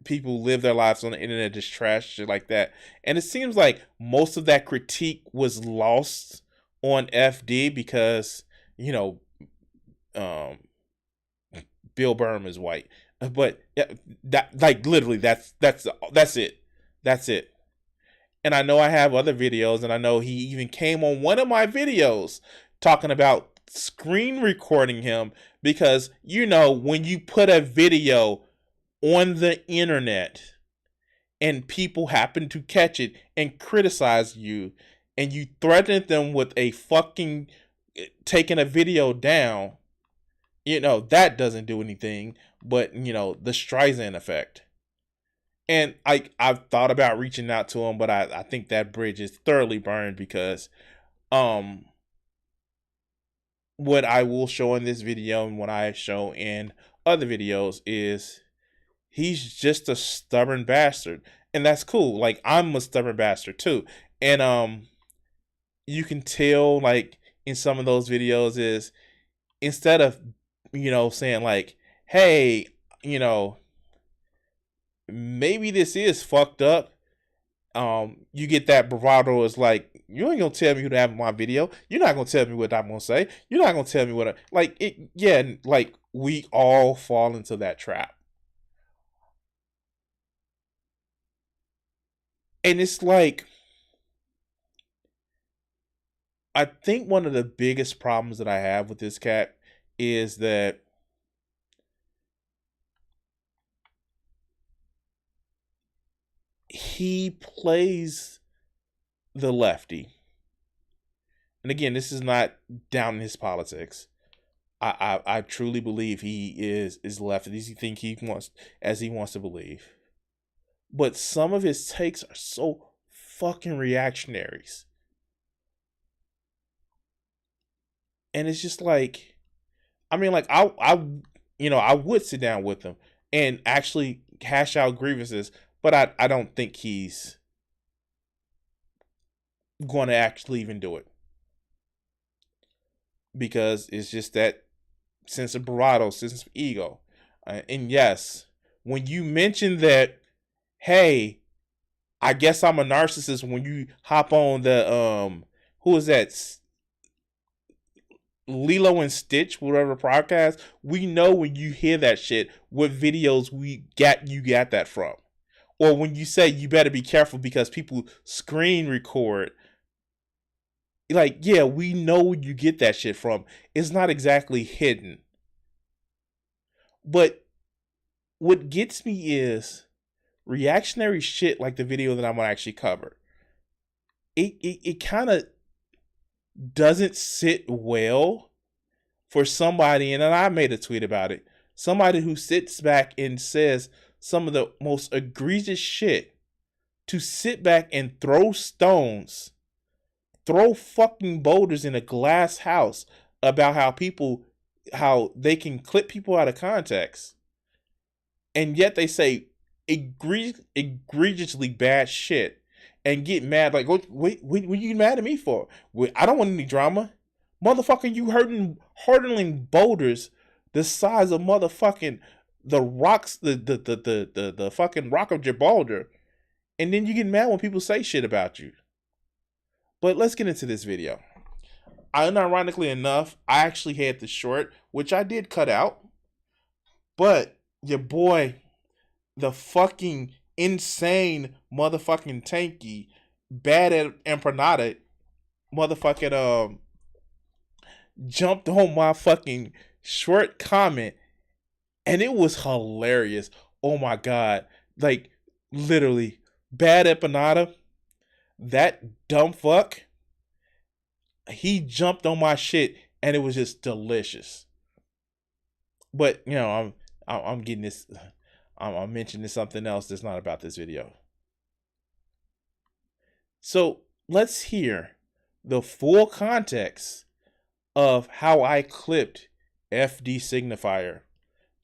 people live their lives on the internet just trash shit like that. And it seems like most of that critique was lost on FD because, you know, um Bill Burr is white. But yeah, that like literally that's it. That's it. And I know I have other videos, and I know he even came on one of my videos talking about screen recording him because, you know, when you put a video on the internet and people happen to catch it and criticize you and you threaten them with a fucking taking a video down, you know, that doesn't do anything but, you know, the Streisand effect. And I've thought about reaching out to him, but I think that bridge is thoroughly burned because what I will show in this video and what I show in other videos is he's just a stubborn bastard. And that's cool. Like, I'm a stubborn bastard too. And you can tell, like, in some of those videos is instead of, you know, saying like, hey, you know, maybe this is fucked up. You get that bravado is like, you ain't gonna tell me who to have in my video. You're not gonna tell me what I'm gonna say. You're not gonna tell me what like it. Yeah, like we all fall into that trap, and it's like, I think one of the biggest problems that I have with this cat is that he plays the lefty. And again, this is not down in his politics. I truly believe he is lefty. He think he wants to believe. But some of his takes are so fucking reactionaries. And it's just like, I mean, like I you know, I would sit down with him and actually hash out grievances, but I don't think he's going to actually even do it. Because it's just that sense of bravado, sense of ego. And yes, when you mention that, hey, I guess I'm a narcissist when you hop on the who is that? Lilo and Stitch, whatever podcast, we know when you hear that shit, what videos you got that from. Or when you say you better be careful because people screen record. Like, yeah, we know where you get that shit from. It's not exactly hidden. But what gets me is reactionary shit like the video that I'm gonna actually cover. It kind of doesn't sit well for somebody, and then I made a tweet about it. Somebody who sits back and says some of the most egregious shit to sit back and throw stones, throw fucking boulders in a glass house about how they can clip people out of context. And yet they say egregiously bad shit and get mad like, what are you mad at me for? I don't want any drama. Motherfucker, you hurtling boulders the size of motherfucking the rocks, the fucking rock of Gibraltar, and then you get mad when people say shit about you. But let's get into this video. Unironically enough, I actually had the short, which I did cut out. But your boy, the fucking insane motherfucking tanky, bad at empanada, motherfucking jumped on my fucking short comment, and it was hilarious. Oh my god. Like, literally, bad empanada, that dumb fuck, he jumped on my shit and it was just delicious. But, you know, I'm getting this, I'm mentioning something else that's not about this video. So let's hear the full context of how I clipped FD Signifier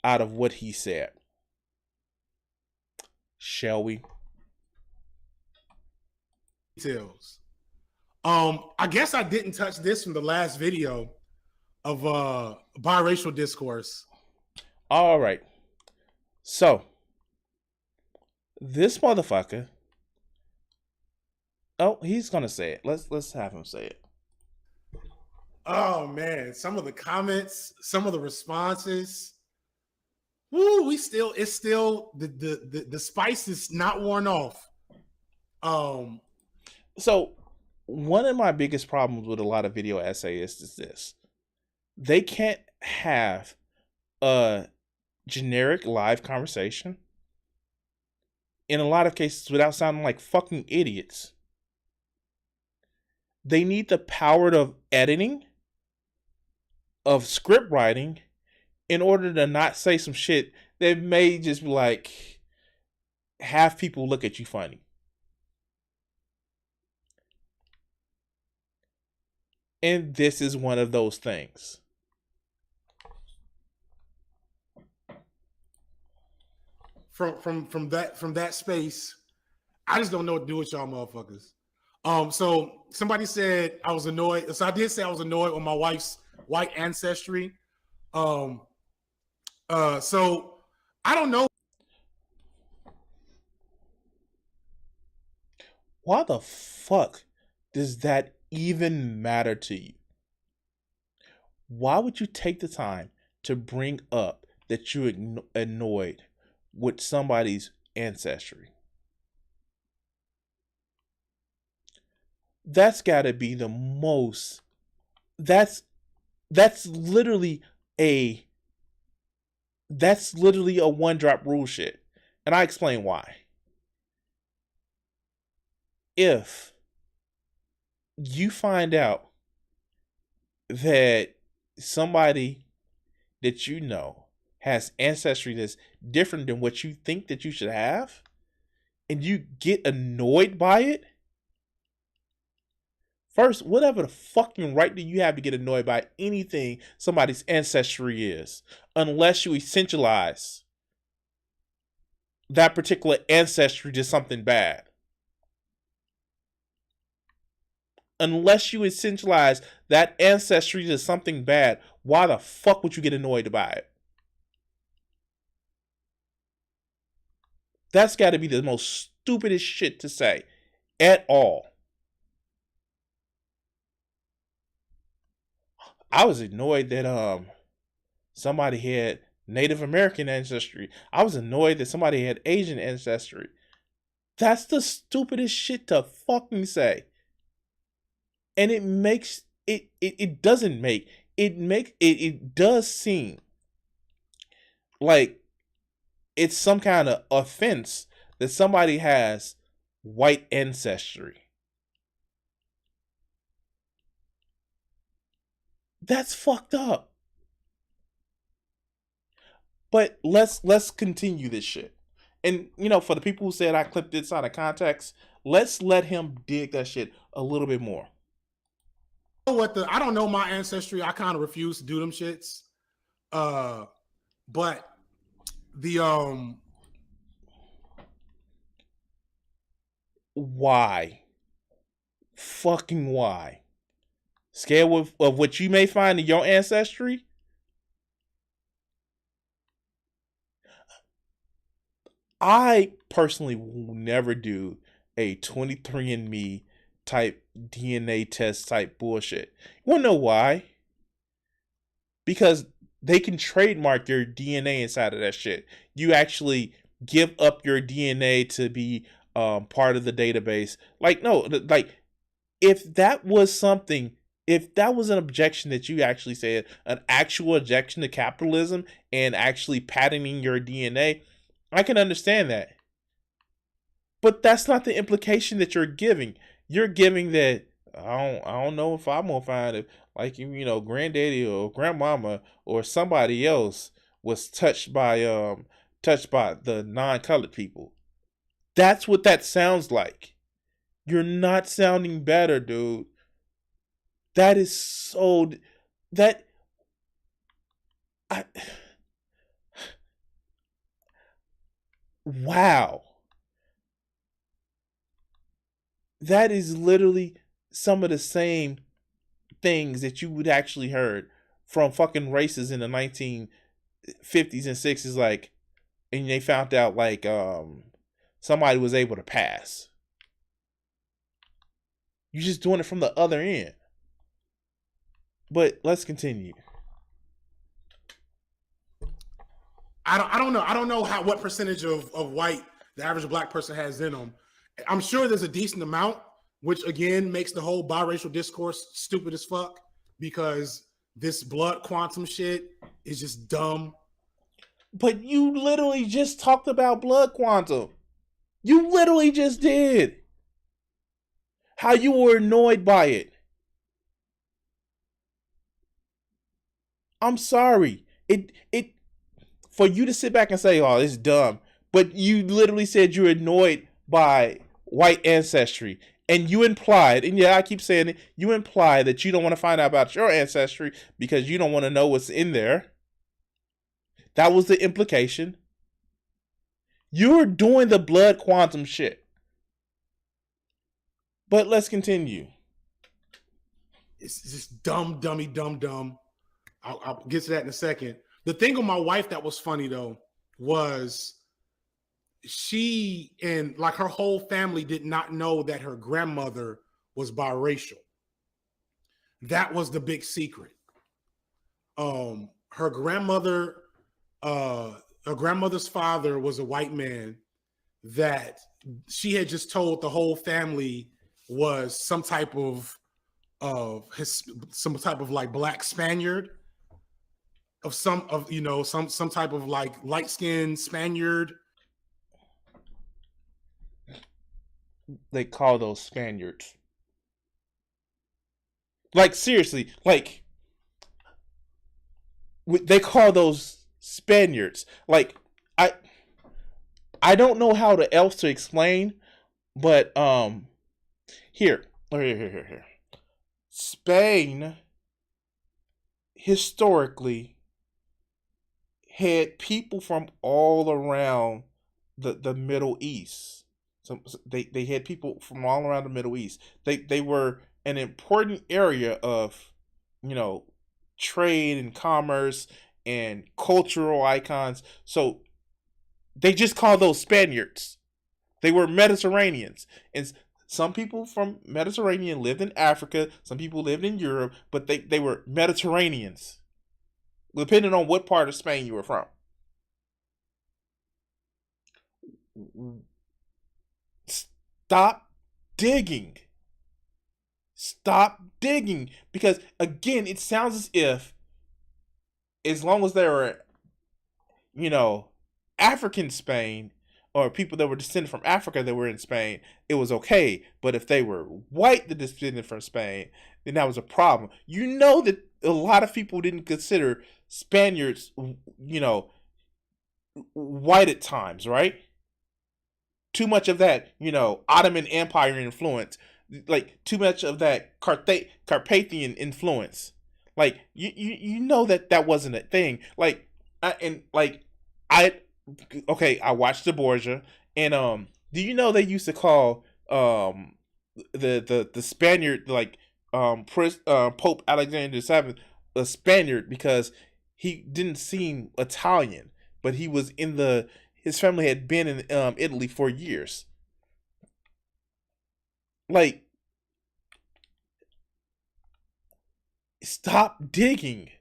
out of what he said. Shall we? details. I guess I didn't touch this from the last video of biracial discourse. All right. So, this motherfucker. Oh, he's gonna say it. Let's have him say it. Oh man, some of the comments, some of the responses. Woo, it's still the spice is not worn off. So, one of my biggest problems with a lot of video essayists is this. They can't have a generic live conversation in a lot of cases without sounding like fucking idiots. They need the power of editing, of script writing, in order to not say some shit that may just be like have people look at you funny. And this is one of those things. From that space, I just don't know what to do with y'all motherfuckers. So somebody said I was annoyed. So I did say I was annoyed with my wife's white ancestry. So I don't know. Why the fuck does that even matter to you? Why would you take the time to bring up that you're annoyed with somebody's ancestry? That's gotta be the most. That's literally a. That's literally a one drop rule shit, and I explain why. If you find out that somebody that you know has ancestry that's different than what you think that you should have, and you get annoyed by it, first, whatever the fucking right do you have to get annoyed by anything somebody's ancestry is, unless you essentialize that particular ancestry to something bad. Unless you essentialize that ancestry to something bad, why the fuck would you get annoyed by it? That's got to be the most stupidest shit to say at all. I was annoyed that somebody had Native American ancestry. I was annoyed that somebody had Asian ancestry. That's the stupidest shit to fucking say. And it makes it doesn't make it does seem like it's some kind of offense that somebody has white ancestry. That's fucked up. But let's continue this shit. And for the people who said I clipped this out of context, let's let him dig that shit a little bit more. I don't know my ancestry. I kind of refuse to do them shits. But the why? Fucking why? Scared of what you may find in your ancestry? I personally will never do a 23andMe type DNA test type bullshit. You wanna know why? Because they can trademark your DNA inside of that shit. You actually give up your DNA to be part of the database. If that was something, if that was an objection that you actually said, an actual objection to capitalism and actually patenting your DNA, I can understand that. But that's not the implication that you're giving. You're giving that I don't know if I'm gonna find it, like granddaddy or grandmama or somebody else was touched by the non-colored people. That's what that sounds like. You're not sounding better, dude. That is so that I wow. that is literally some of the same things that you would actually heard from fucking races in the 1950s and 60s, like, and they found out like somebody was able to pass. You're just doing it from the other end. But let's continue. I don't know. I don't know what percentage of white the average black person has in them. I'm sure there's a decent amount, which again makes the whole biracial discourse stupid as fuck, because this blood quantum shit is just dumb. But you literally just talked about blood quantum. You literally just did. How you were annoyed by it. I'm sorry. It for you to sit back and say, "Oh, it's dumb," but you literally said you're annoyed by white ancestry, and you implied, and yeah, I keep saying it, you imply that you don't want to find out about your ancestry because you don't want to know what's in there. That was the implication. You're doing the blood quantum shit. But let's continue. It's just dumb. I'll get to that in a second. The thing with my wife that was funny though was she and like her whole family did not know that her grandmother was biracial. That was the big secret. Her grandmother's father was a white man that she had just told the whole family was some type of like black Spaniard, some type of like light-skinned Spaniard. They call those Spaniards. Like, seriously, like, they call those Spaniards. Like, I don't know how else to explain, but here. Spain historically had people from all around the Middle East. So they had people from all around the Middle East. They were an important area of, trade and commerce and cultural icons. So they just call those Spaniards. They were Mediterraneans. And some people from Mediterranean lived in Africa. Some people lived in Europe, but they were Mediterraneans, depending on what part of Spain you were from. Stop digging. Stop digging. Because, again, it sounds as if, as long as they were, African Spain, or people that were descended from Africa that were in Spain, it was okay. But if they were white that descended from Spain, then that was a problem. You know that a lot of people didn't consider Spaniards, white at times, right? Too much of that, Ottoman Empire influence, like too much of that Carpathian influence. Like, you know that wasn't a thing. Like, I watched the Borgia, and do you know they used to call the Spaniard, like, Pope Alexander VII a Spaniard because he didn't seem Italian, but he was his family had been in Italy for years. Like, stop digging.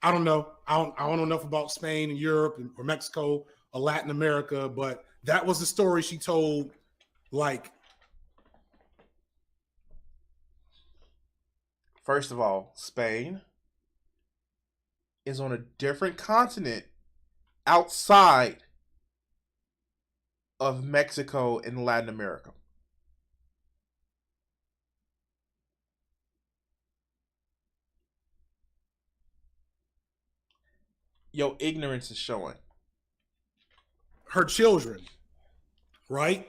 I don't know. I don't know enough about Spain and Europe or Mexico or Latin America, but that was the story she told. Like, first of all, Spain is on a different continent outside of Mexico and Latin America. Your ignorance is showing. Her children, right?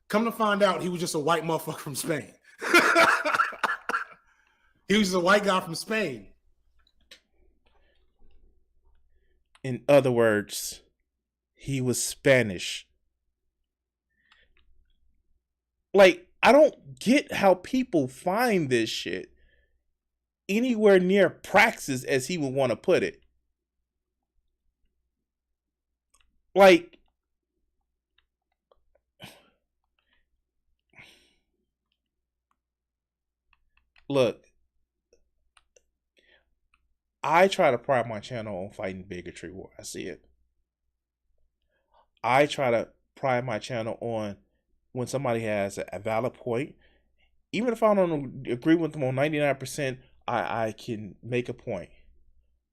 Come to find out, he was just a white motherfucker from Spain. He was just a white guy from Spain. In other words, he was Spanish. Like, I don't get how people find this shit anywhere near praxis, as he would want to put it. Like, look, I try to pride my channel on fighting bigotry where I see it. I try to pride my channel on when somebody has a valid point. Even if I don't agree with them on 99%, I can make a point.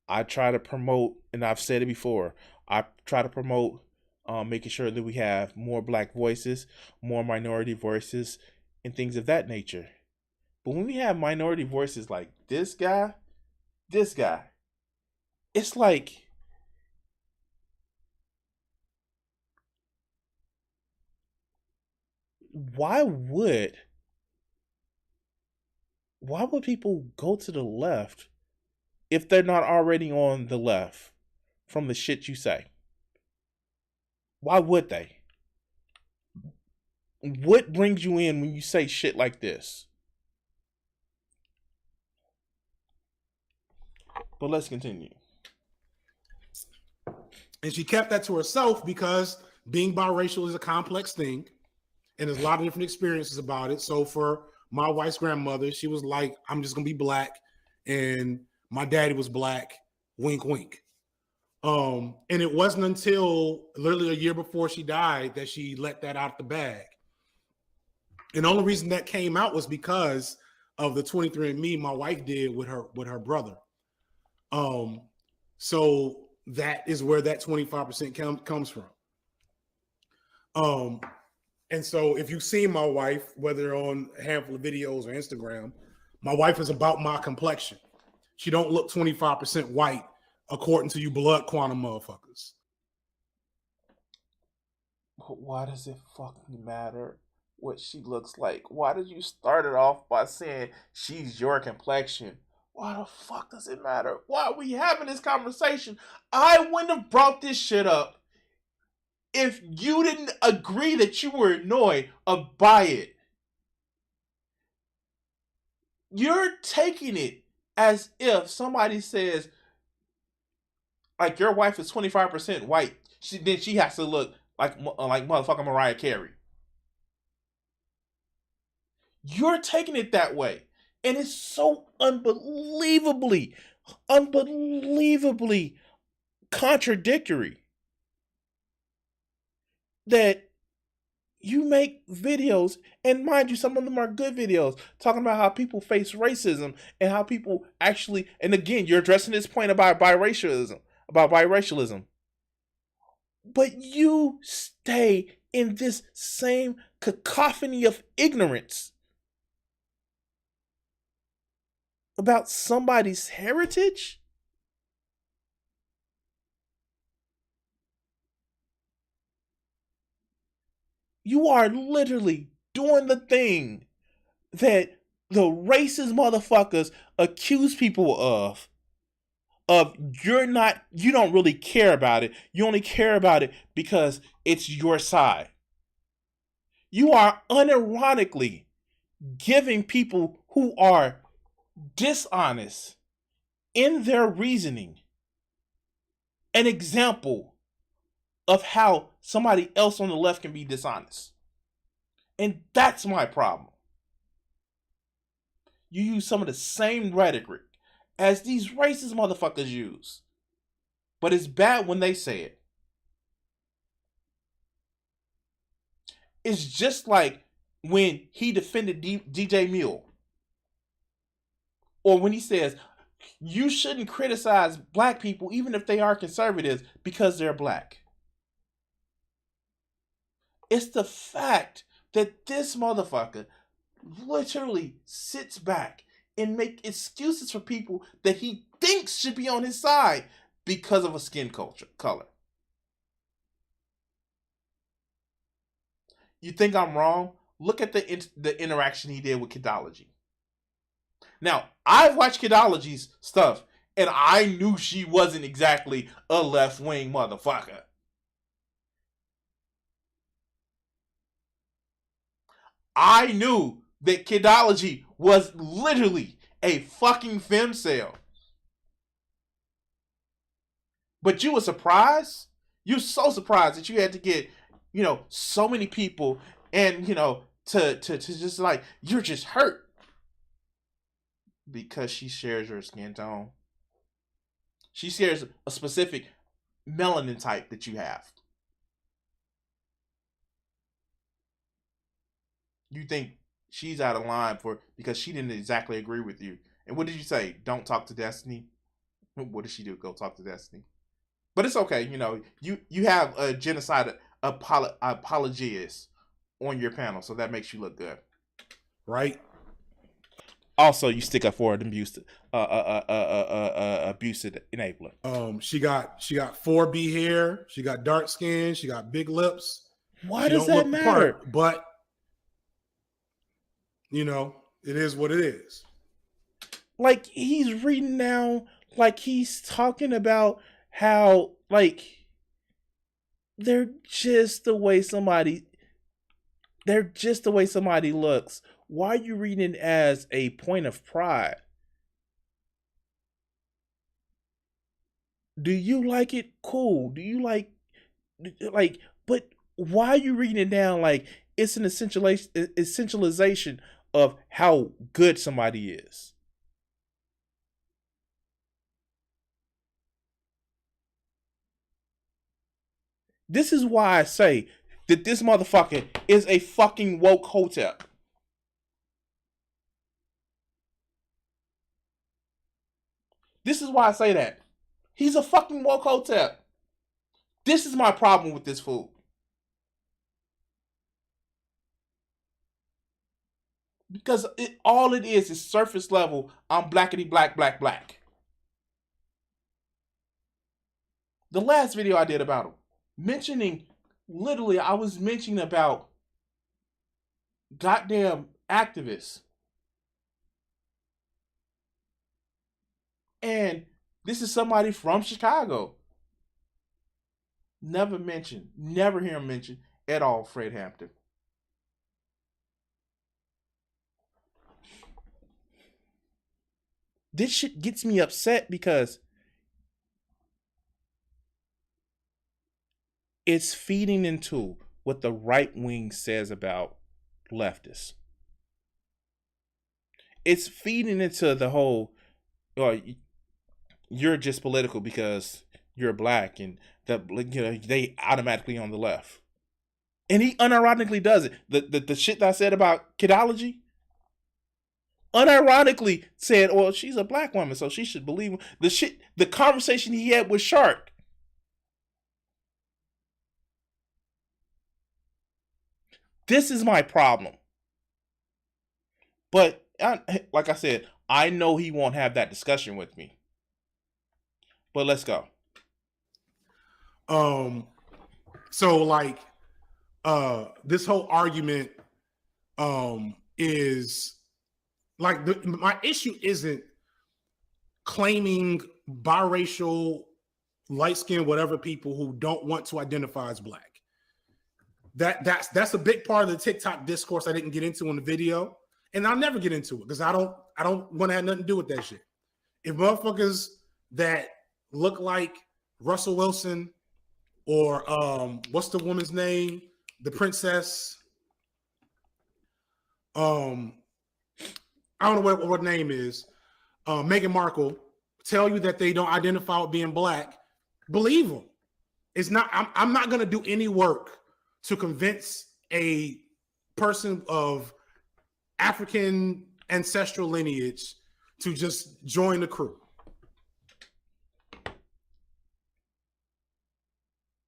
I try to promote, and I've said it before, I try to promote making sure that we have more black voices, more minority voices, and things of that nature. But when we have minority voices like this guy, it's like, why would people go to the left if they're not already on the left from the shit you say? Why would they? What brings you in when you say shit like this? But let's continue. And she kept that to herself because being biracial is a complex thing. And there's a lot of different experiences about it. So for my wife's grandmother, she was like, I'm just going to be black. And my daddy was black. Wink, wink. And it wasn't until literally a year before she died that she let that out the bag. And the only reason that came out was because of the 23andMe my wife did with her brother. So that is where that 25% comes from. And so if you've seen my wife, whether on a handful of videos or Instagram, my wife is about my complexion. She don't look 25% white according to you blood quantum motherfuckers. But why does it fucking matter what she looks like? Why did you start it off by saying she's your complexion? Why the fuck does it matter? Why are we having this conversation? I wouldn't have brought this shit up if you didn't agree that you were annoyed by it. You're taking it as if somebody says, like, your wife is 25% white, then she has to look like motherfucking Mariah Carey. You're taking it that way. And it's so unbelievably contradictory that you make videos, and mind you, some of them are good videos, talking about how people face racism and how people actually, and again, you're addressing this point about biracialism, but you stay in this same cacophony of ignorance about somebody's heritage. You are literally doing the thing that the racist motherfuckers accuse people of you don't really care about it. You only care about it because it's your side. You are unironically giving people who are dishonest in their reasoning an example of how somebody else on the left can be dishonest. And that's my problem. You use some of the same rhetoric as these racist motherfuckers use, but it's bad when they say it. It's just like when he defended DJ Mule, or when he says you shouldn't criticize black people even if they are conservatives because they're black. It's the fact that this motherfucker literally sits back and make excuses for people that he thinks should be on his side because of a skin color. You think I'm wrong? Look at the interaction he did with Kidology. Now, I've watched Kidology's stuff, and I knew she wasn't exactly a left-wing motherfucker. I knew that Kidology was literally a fucking femcel. But you were surprised? You're so surprised that you had to get, so many people and, to just like, you're just hurt. Because she shares your skin tone. She shares a specific melanin type that you have. You think she's out of line because she didn't exactly agree with you. And what did you say? Don't talk to Destiny? What did she do? Go talk to Destiny. But it's okay, you have a genocide apologist on your panel, so that makes you look good. Right. Also, you stick up for an abusive enabler. She got 4B hair. She got dark skin. She got big lips. Why does that matter? But it is what it is. Like, he's reading now, like he's talking about how, like, they're just the way somebody looks. Why are you reading it as a point of pride? Do you like it? Cool. Do you like, but why are you reading it down like it's an essentialization of how good somebody is? This is why I say that this motherfucker is a fucking woke hotep. This is why I say that. He's a fucking woke hotep. This is my problem with this fool. Because all it is surface level, I'm blackity black, black, black. The last video I did about him, I was mentioning about goddamn activists. And this is somebody from Chicago. Never hear him mention at all Fred Hampton. This shit gets me upset because it's feeding into what the right wing says about leftists. It's feeding into the whole, you're just political because you're black and they automatically on the left. And he unironically does it. The shit that I said about Kidology, unironically said, well, she's a black woman, so she should believe the conversation he had with Shark. This is my problem. But like I said, I know he won't have that discussion with me. But let's go. So like, this whole argument, is like my issue isn't claiming biracial, light skinned, whatever people who don't want to identify as black. That's a big part of the TikTok discourse I didn't get into in the video, and I'll never get into it because I don't want to have nothing to do with that shit. If motherfuckers that look like Russell Wilson or what's the woman's name? The princess. I don't know what her name is. Meghan Markle tell you that they don't identify with being black. Believe them. It's not. I'm not going to do any work to convince a person of African ancestral lineage to just join the crew.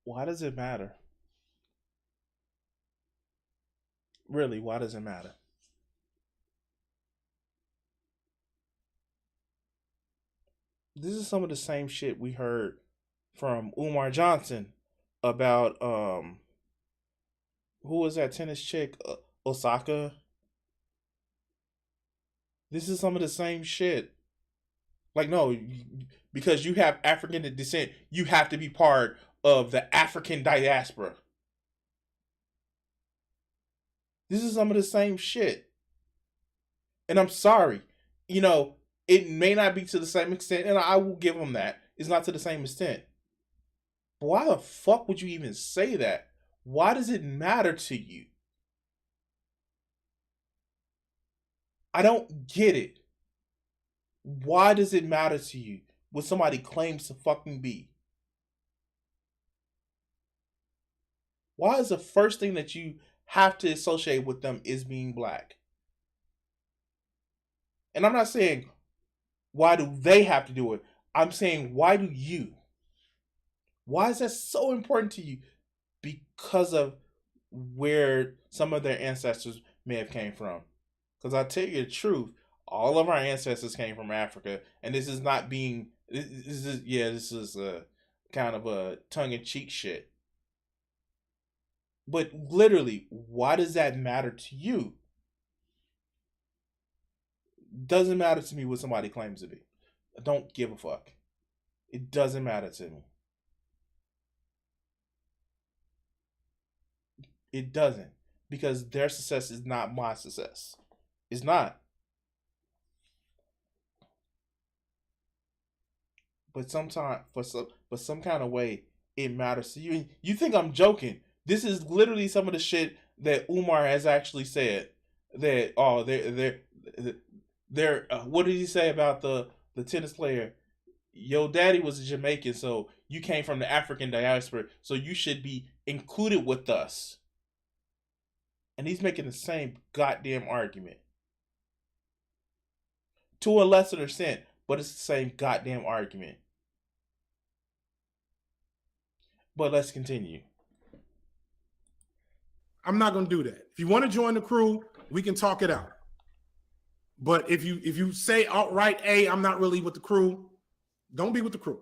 Why does it matter? Really, why does it matter? This is some of the same shit we heard from Umar Johnson about who was that tennis chick, Osaka? This is some of the same shit. Like, no, because you have African descent, you have to be part of the African diaspora. This is some of the same shit. And I'm sorry. You know, it may not be to the same extent, and I will give them that. It's not to the same extent. But why the fuck would you even say that? Why does it matter to you? I don't get it. Why does it matter to you what somebody claims to fucking be? Why is the first thing that you have to associate with them is being black? And I'm not saying why do they have to do it. I'm saying why do you? Why is that so important to you? Because of where some of their ancestors may have came from. Because I tell you the truth, all of our ancestors came from Africa, and this is not being. This is a kind of a tongue-in-cheek shit. But literally, why does that matter to you? Doesn't matter to me what somebody claims to be. I don't give a fuck. It doesn't matter to me. It doesn't. Because their success is not my success. It's not. But sometimes, for some kind of way, it matters to you. And you think I'm joking? This is literally some of the shit that Umar has actually said. That they're what did he say about the tennis player? Your daddy was a Jamaican, so you came from the African diaspora, so you should be included with us. And he's making the same goddamn argument. To a lesser extent, but it's the same goddamn argument. But let's continue. I'm not going to do that. If you want to join the crew, we can talk it out. But if you say outright, hey, I'm not really with the crew, don't be with the crew.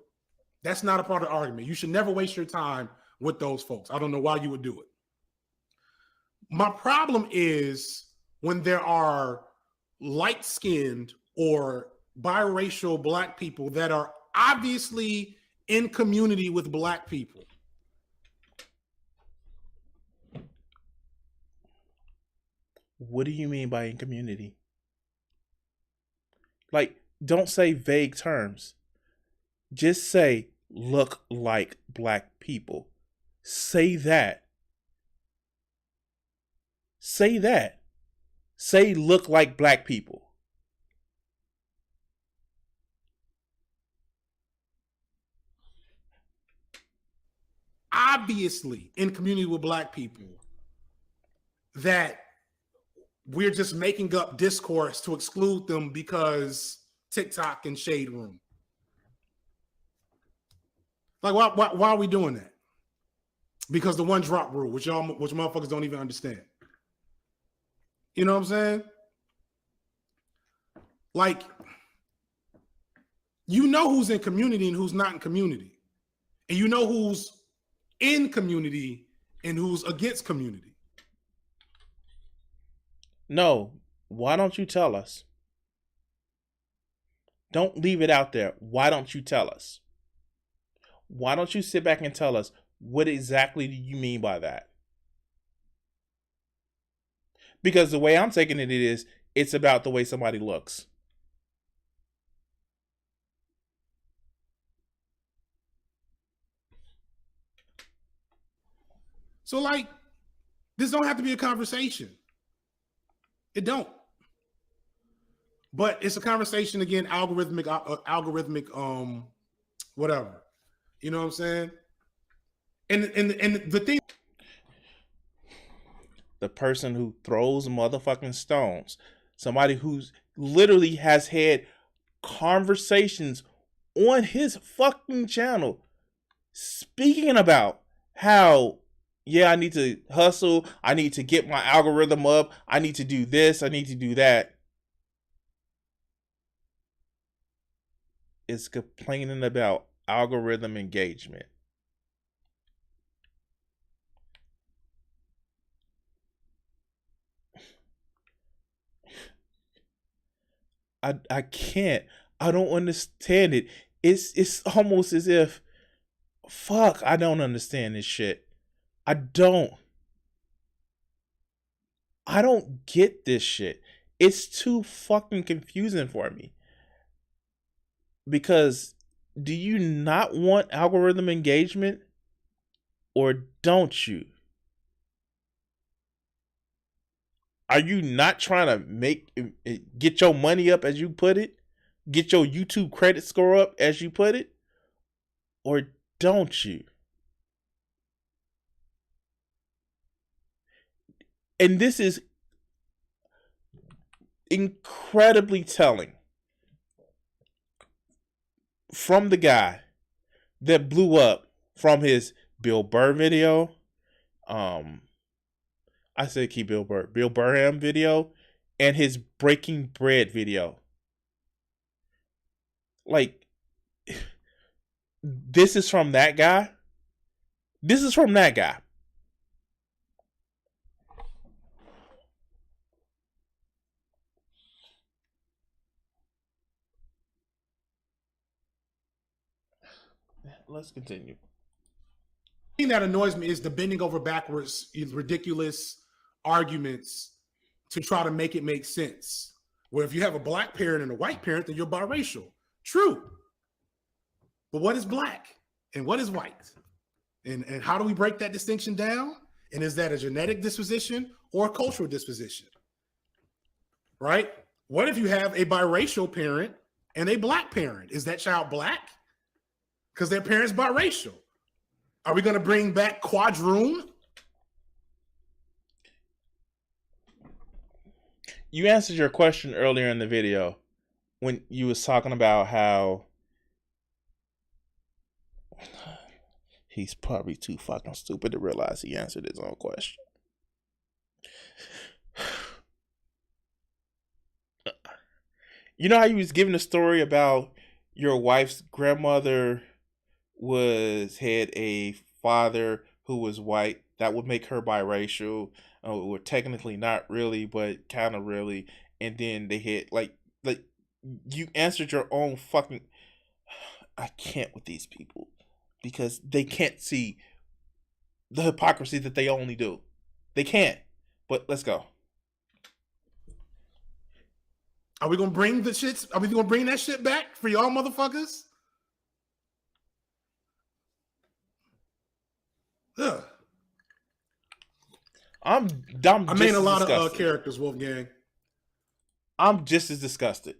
That's not a part of the argument. You should never waste your time with those folks. I don't know why you would do it. My problem is when there are light-skinned or biracial black people that are obviously in community with black people. What do you mean by in community? Like, don't say vague terms. Just say look like black people. Say that. Say that. Say look like black people. Obviously in community with black people that we're just making up discourse to exclude them because TikTok and Shade Room. Like, why are we doing that? Because the one drop rule, which motherfuckers don't even understand. You know what I'm saying? Like, you know who's in community and who's not in community. And you know who's in community and who's against community. No, why don't you tell us? Don't leave it out there. Why don't you tell us? Why don't you sit back and tell us what exactly do you mean by that? Because the way I'm taking it is, it's about the way somebody looks. So, like, this don't have to be a conversation. It don't. But it's a conversation, again, algorithmic, whatever. You know what I'm saying? And the thing, the person who throws motherfucking stones, somebody who's literally has had conversations on his fucking channel speaking about how, yeah, I need to hustle, I need to get my algorithm up, I need to do this, I need to do that, is complaining about algorithm engagement. I can't. I don't understand it. It's almost as if, fuck, I don't understand this shit. I don't. I don't get this shit. It's too fucking confusing for me. Because do you not want algorithm engagement or don't you? Are you not trying to get your money up as you put it? Get your YouTube credit score up as you put it? Or don't you? And this is incredibly telling from the guy that blew up from his Bill Burr video. I said keep Bill Burham video, and his Breaking Bread video. Like, this is from that guy. This is from that guy. Let's continue. The thing that annoys me is the bending over backwards, ridiculous arguments to try to make it make sense. Where if you have a black parent and a white parent, then you're biracial. True. But what is black and what is white? And how do we break that distinction down? And is that a genetic disposition or a cultural disposition? Right? What if you have a biracial parent and a black parent? Is that child black? Because their parents biracial. Are we going to bring back quadroon? You answered your question earlier in the video when you was talking about how he's probably too fucking stupid to realize he answered his own question. You know how you was giving a story about your wife's grandmother had a father who was white that would make her biracial, or technically not really, but kind of really, and then they had like you answered your own fucking. I can't with these people because they can't see the hypocrisy that they only do. They can't. But let's go. Are we gonna bring the shits? Are we gonna bring that shit back for y'all motherfuckers? Ugh. I made a lot of characters, Wolfgang. I'm just as disgusted.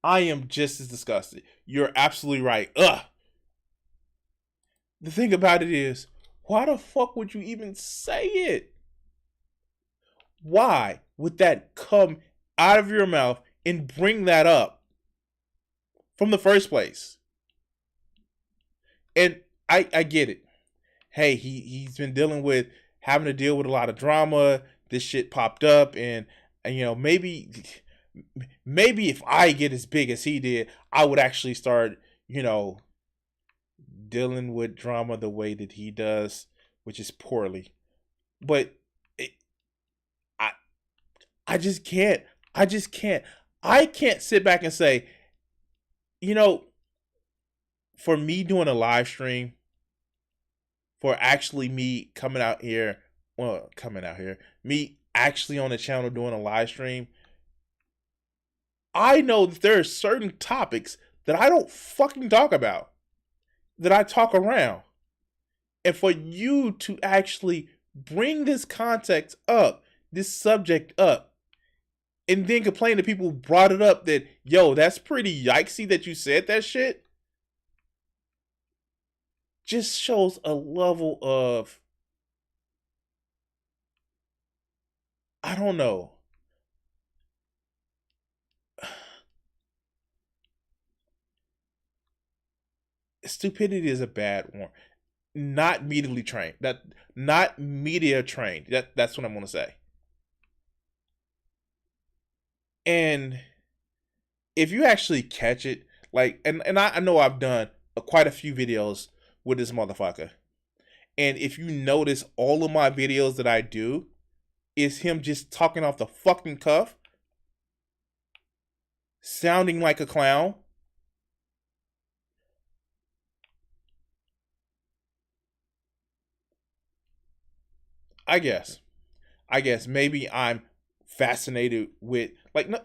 I am just as disgusted. You're absolutely right. Ugh. The thing about it is, why the fuck would you even say it? Why would that come out of your mouth and bring that up from the first place? And I get it. Hey, he's been dealing with having to deal with a lot of drama. This shit popped up, and you know, maybe if I get as big as he did, I would actually start, you know, dealing with drama the way that he does, which is poorly. But I just can't. I can't sit back and say, you know, for me doing a live stream, for actually me me actually on the channel doing a live stream, I know that there are certain topics that I don't fucking talk about, that I talk around. And for you to actually bring this context up, this subject up, and then complain to people who brought it up that, yo, that's pretty yikesy that you said that shit, just shows a level of, I don't know. Stupidity is a bad one. Not immediately trained. Not media trained. That's what I'm gonna say. And if you actually catch it, like, and I know I've done quite a few videos with this motherfucker. And if you notice, all of my videos that I do is him just talking off the fucking cuff, sounding like a clown. I guess maybe I'm fascinated with like no,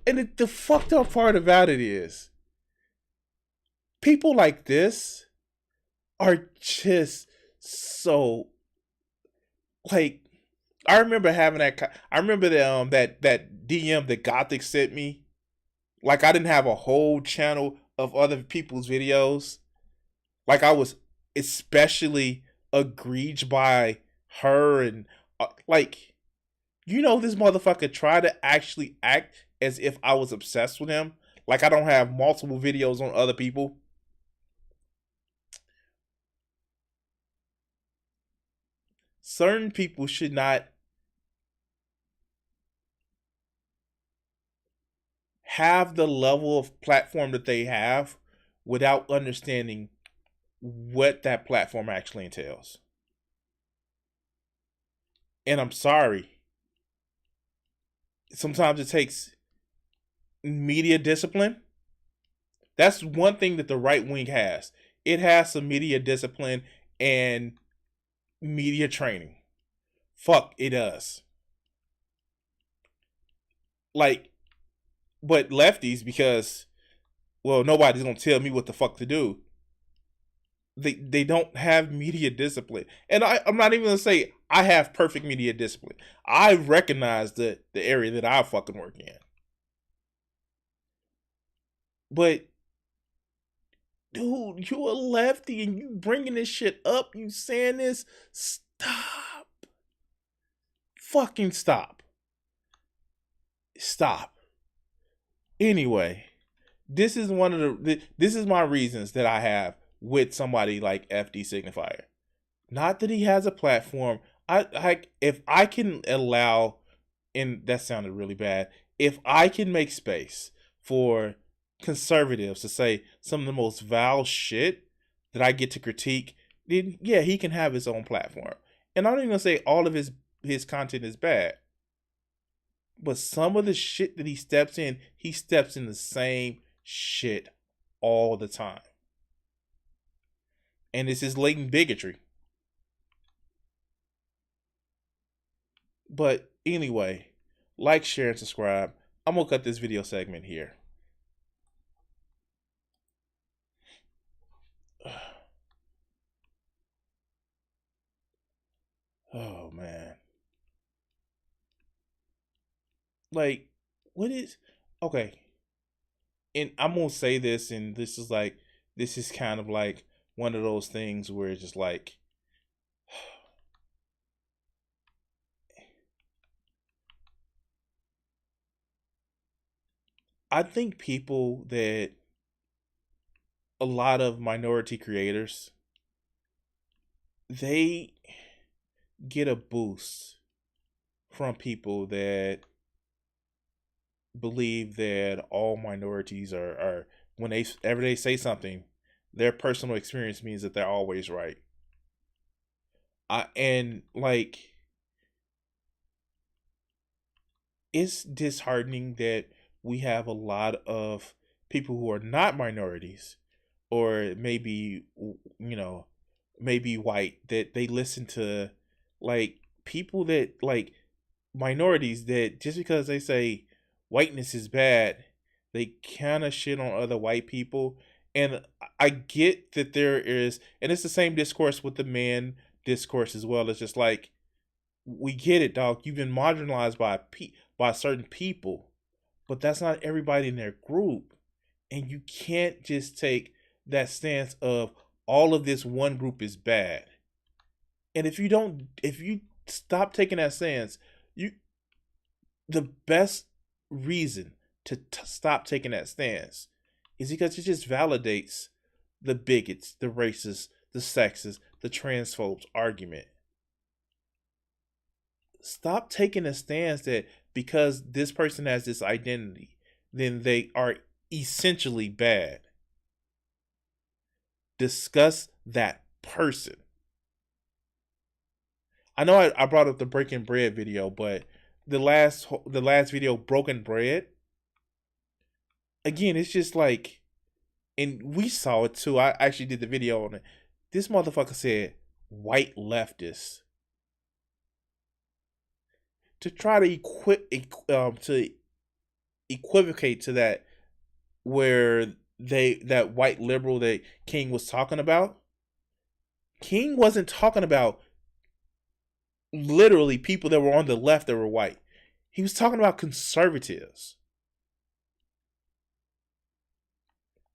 and the fucked up part about it is people like this are just so like I remember having that I remember that DM that Gothic sent me. Like I didn't have a whole channel of other people's videos. Like I was especially egregious by her and like this motherfucker tried to actually act as if I was obsessed with him. Like I don't have multiple videos on other people. Certain people should not have the level of platform that they have without understanding what that platform actually entails. And I'm sorry. Sometimes it takes media discipline. That's one thing that the right wing has. It has some media discipline and media training. Fuck, it does. Like, but lefties, because, well, nobody's gonna tell me what the fuck to do. They don't have media discipline. And I'm not even gonna say I have perfect media discipline. I recognize the area that I fucking work in. But dude, you a lefty and you bringing this shit up, you saying this, stop. Fucking stop. Stop. Anyway, this is one of this is my reasons that I have with somebody like FD Signifier. Not that he has a platform. If I can allow, and that sounded really bad, if I can make space for conservatives to say some of the most vile shit that I get to critique, then yeah, he can have his own platform. And I'm not even gonna say all of his content is bad. But some of the shit that he steps in the same shit all the time. And this is latent bigotry. But anyway, like, share, and subscribe. I'm going to cut this video segment here. Oh, man. Like, what is... Okay. And I'm going to say this, and this is kind of like one of those things where it's just like... I think people that... A lot of minority creators... They get a boost from people that believe that all minorities are whenever they say something, their personal experience means that they're always right. And like, it's disheartening that we have a lot of people who are not minorities, or maybe maybe white, that they listen to like people that like minorities, that just because they say whiteness is bad, they kind of shit on other white people. And I get that there is, and it's the same discourse with the man discourse as well. It's just like, we get it, dog. You've been marginalized by certain people, but that's not everybody in their group. And you can't just take that stance of all of this one group is bad. And if you stop taking that stance, the best reason to stop taking that stance is because it just validates the bigots, the racists, the sexist, the transphobes argument. Stop taking a stance that because this person has this identity, then they are essentially bad. Discuss that person. I know I brought up the Breaking Bread video, but the last video, Broken Bread, again, it's just like, and we saw it too. I actually did the video on it. This motherfucker said white leftists. to try to to equivocate to that, where that white liberal that King was talking about. King wasn't talking about literally people that were on the left that were white. He was talking about conservatives.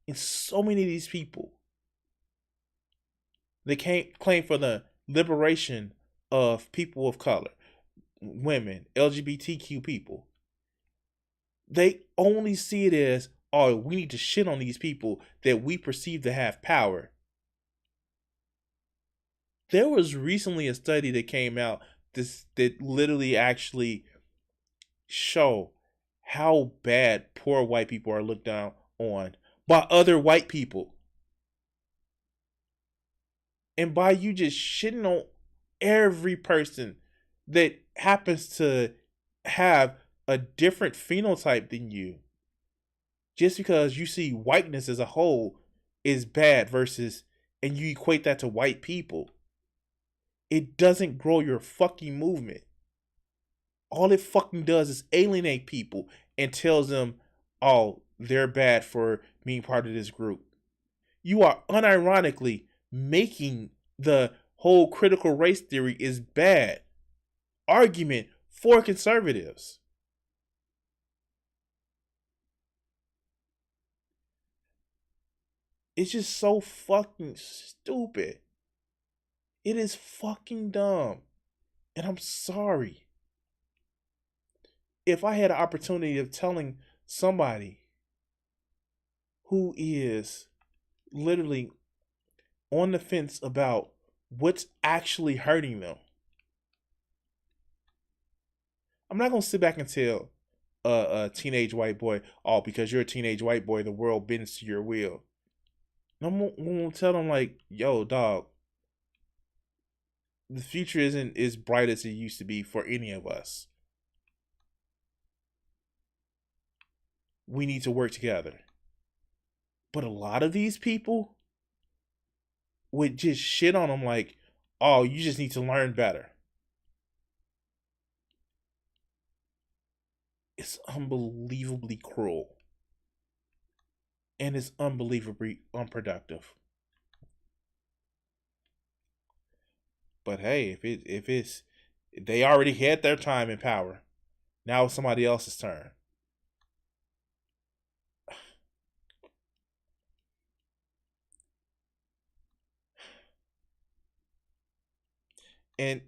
And so many of these people, they can't claim for the liberation of people of color, women, LGBTQ people. They only see it as, oh, we need to shit on these people that we perceive to have power. There was recently a study that came out that literally actually show how bad poor white people are looked down on by other white people. And by you just shitting on every person that happens to have a different phenotype than you, just because you see whiteness as a whole is bad versus, and you equate that to white people, it doesn't grow your fucking movement. All it fucking does is alienate people and tells them, oh, they're bad for being part of this group. You are unironically making the whole critical race theory is bad argument for conservatives. It's just so fucking stupid. It is fucking dumb. And I'm sorry. If I had an opportunity of telling somebody who is literally on the fence about what's actually hurting them, I'm not going to sit back and tell a teenage white boy, oh, because you're a teenage white boy, the world bends to your will. I'm going to tell them, like, yo, dog, the future isn't as bright as it used to be for any of us. We need to work together. But a lot of these people would just shit on them like, oh, you just need to learn better. It's unbelievably cruel. And it's unbelievably unproductive. But hey, if it's they already had their time in power. Now it's somebody else's turn. And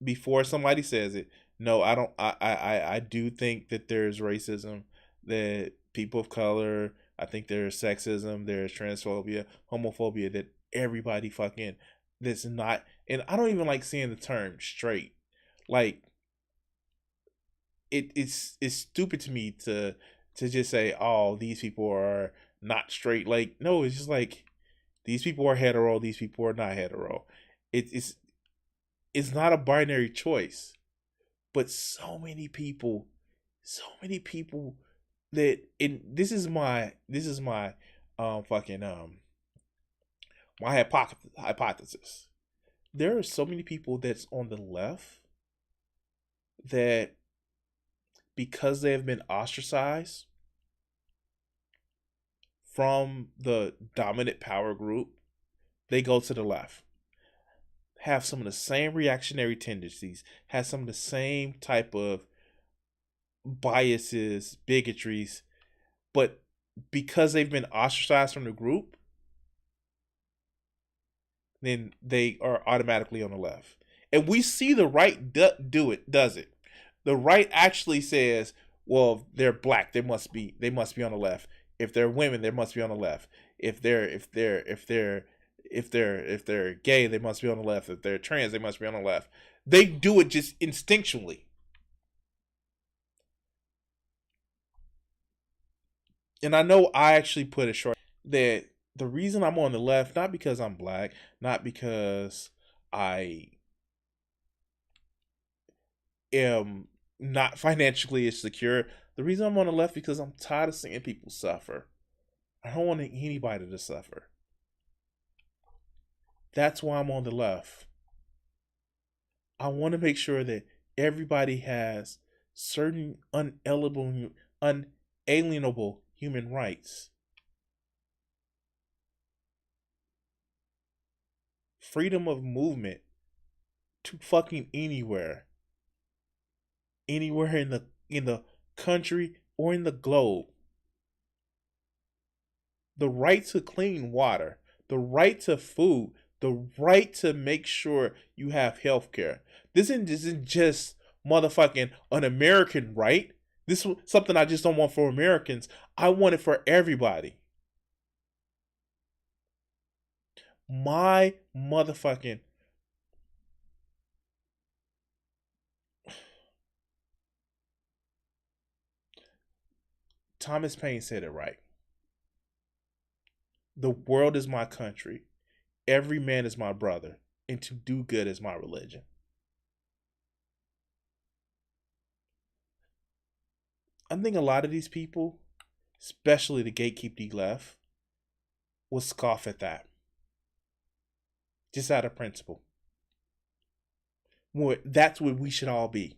before somebody says it, no, I don't. I do think that there's racism, that people of color. I think there's sexism, there's transphobia, homophobia. That everybody fucking that's not. And I don't even like seeing the term straight. Like it's stupid to me to just say, oh, these people are not straight. Like, no, it's just like these people are hetero, these people are not hetero. It's not a binary choice. But so many people that, and this is my fucking my hypothesis. There are so many people that's on the left that, because they have been ostracized from the dominant power group, they go to the left. Have some of the same reactionary tendencies, have some of the same type of biases, bigotries, but because they've been ostracized from the group, then they are automatically on the left. And we see the right does it. The right actually says, well, if they're black, they must be on the left. If they're women, they must be on the left. If they're gay, they must be on the left. If they're trans, they must be on the left. They do it just instinctually. And I know I actually put it short that the reason I'm on the left, not because I'm black, not because I am not financially secure. The reason I'm on the left because I'm tired of seeing people suffer. I don't want anybody to suffer. That's why I'm on the left. I want to make sure that everybody has certain unalienable human rights. Freedom of movement to fucking anywhere. Anywhere in the country or in the globe. The right to clean water, the right to food, the right to make sure you have health care. This isn't just motherfucking an American right. This is something I just don't want for Americans. I want it for everybody. My motherfucking Thomas Paine said it right. The world is my country. Every man is my brother. And to do good is my religion. I think a lot of these people, especially the gatekeeping left, will scoff at that. Just out of principle. That's what we should all be.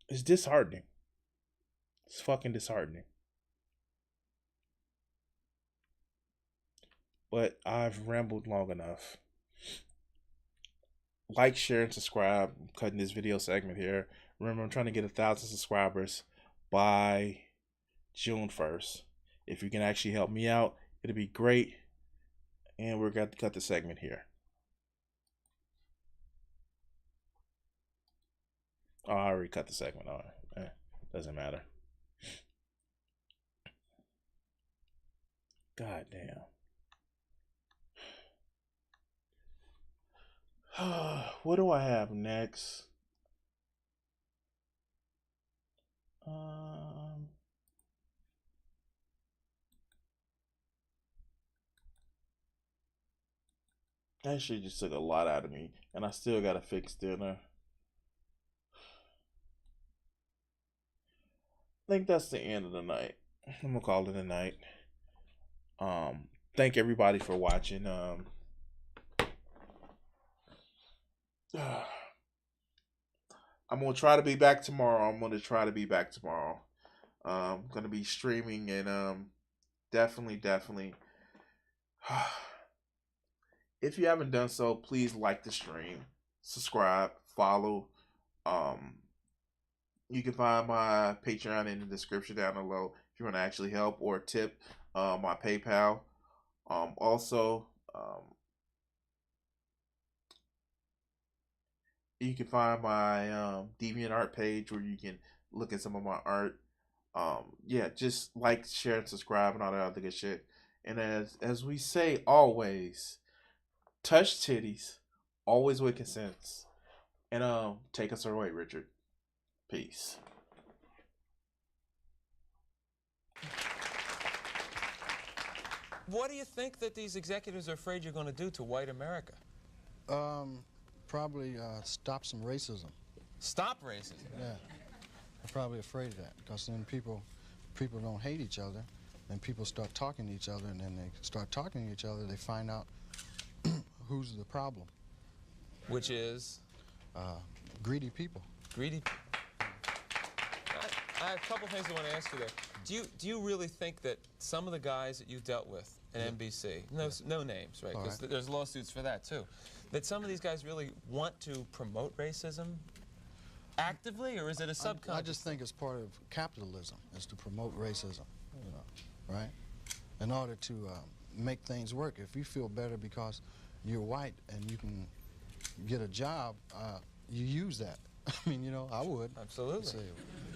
It's disheartening. It's fucking disheartening. But I've rambled long enough. Like, share, and subscribe. I'm cutting this video segment here. Remember, I'm trying to get 1,000 subscribers by June 1st. If you can actually help me out, it'll be great. And we're going to cut the segment here. Oh, I already cut the segment. All right. Doesn't matter. God damn. What do I have next? That shit just took a lot out of me, and I still gotta fix dinner. I think that's the end of the night. I'm gonna call it a night. Thank everybody for watching. I'm gonna try to be back tomorrow. I'm gonna be streaming and definitely. If you haven't done so, please like the stream, subscribe, follow. You can find my Patreon in the description down below if you want to actually help or tip. My PayPal. Also, you can find my DeviantArt page where you can look at some of my art. Yeah, just like, share, and subscribe, and all that other good shit. And as we say always, touch titties, always with consent. And take us away, Richard. Peace. What do you think that these executives are afraid you're going to do to white America? Probably stop some racism. Stop racism? Yeah, they're probably afraid of that because then people don't hate each other, and people start talking to each other, and then they start talking to each other, they find out who's the problem. Which is? Greedy people. Greedy. I have a couple things I want to ask you there. Do you really think that some of the guys that you dealt with at NBC, no names, right? Because there's lawsuits for that too, that some of these guys really want to promote racism actively, or is it a subconscious? I just think it's part of capitalism, is to promote racism, you know, right? In order to make things work. If you feel better because you're white and you can get a job, you use that. I mean, you know, I would. Absolutely. Say,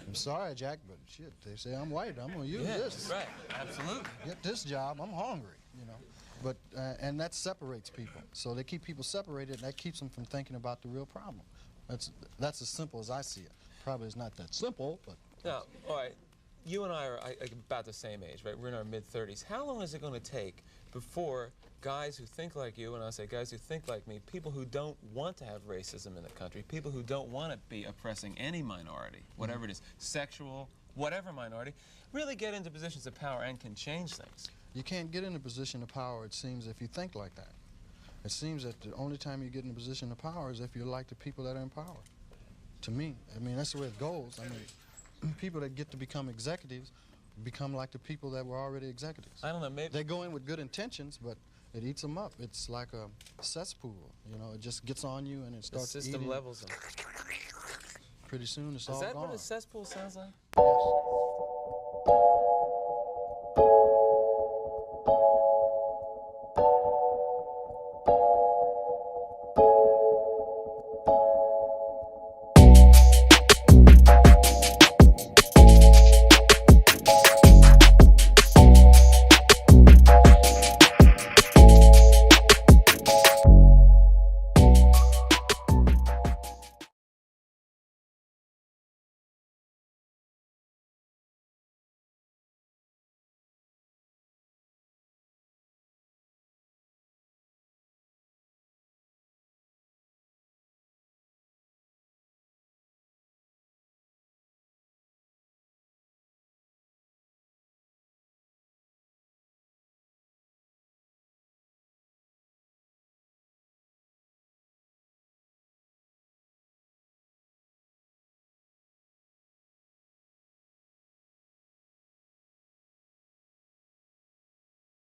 I'm sorry, Jack, but shit, they say I'm white. I'm going to use this. Right, absolutely. Get this job. I'm hungry, you know. But, and that separates people. So they keep people separated, and that keeps them from thinking about the real problem. That's as simple as I see it. Probably it's not that simple, but... Now, all right, you and I are about the same age, right? We're in our mid-30s. How long is it going to take before guys who think like you, and I say guys who think like me, people who don't want to have racism in the country, people who don't want to be oppressing any minority, whatever it is, sexual, whatever minority, really get into positions of power and can change things? You can't get in a position of power, it seems, if you think like that. It seems that the only time you get in a position of power is if you like the people that are in power. To me, I mean, that's the way it goes. I mean, people that get to become executives become like the people that were already executives. I don't know, maybe They go in with good intentions, but it eats them up. It's like a cesspool, you know, it just gets on you and it the starts system eating. levels them. Pretty soon it's Is all that gone. what a cesspool sounds like? Yes.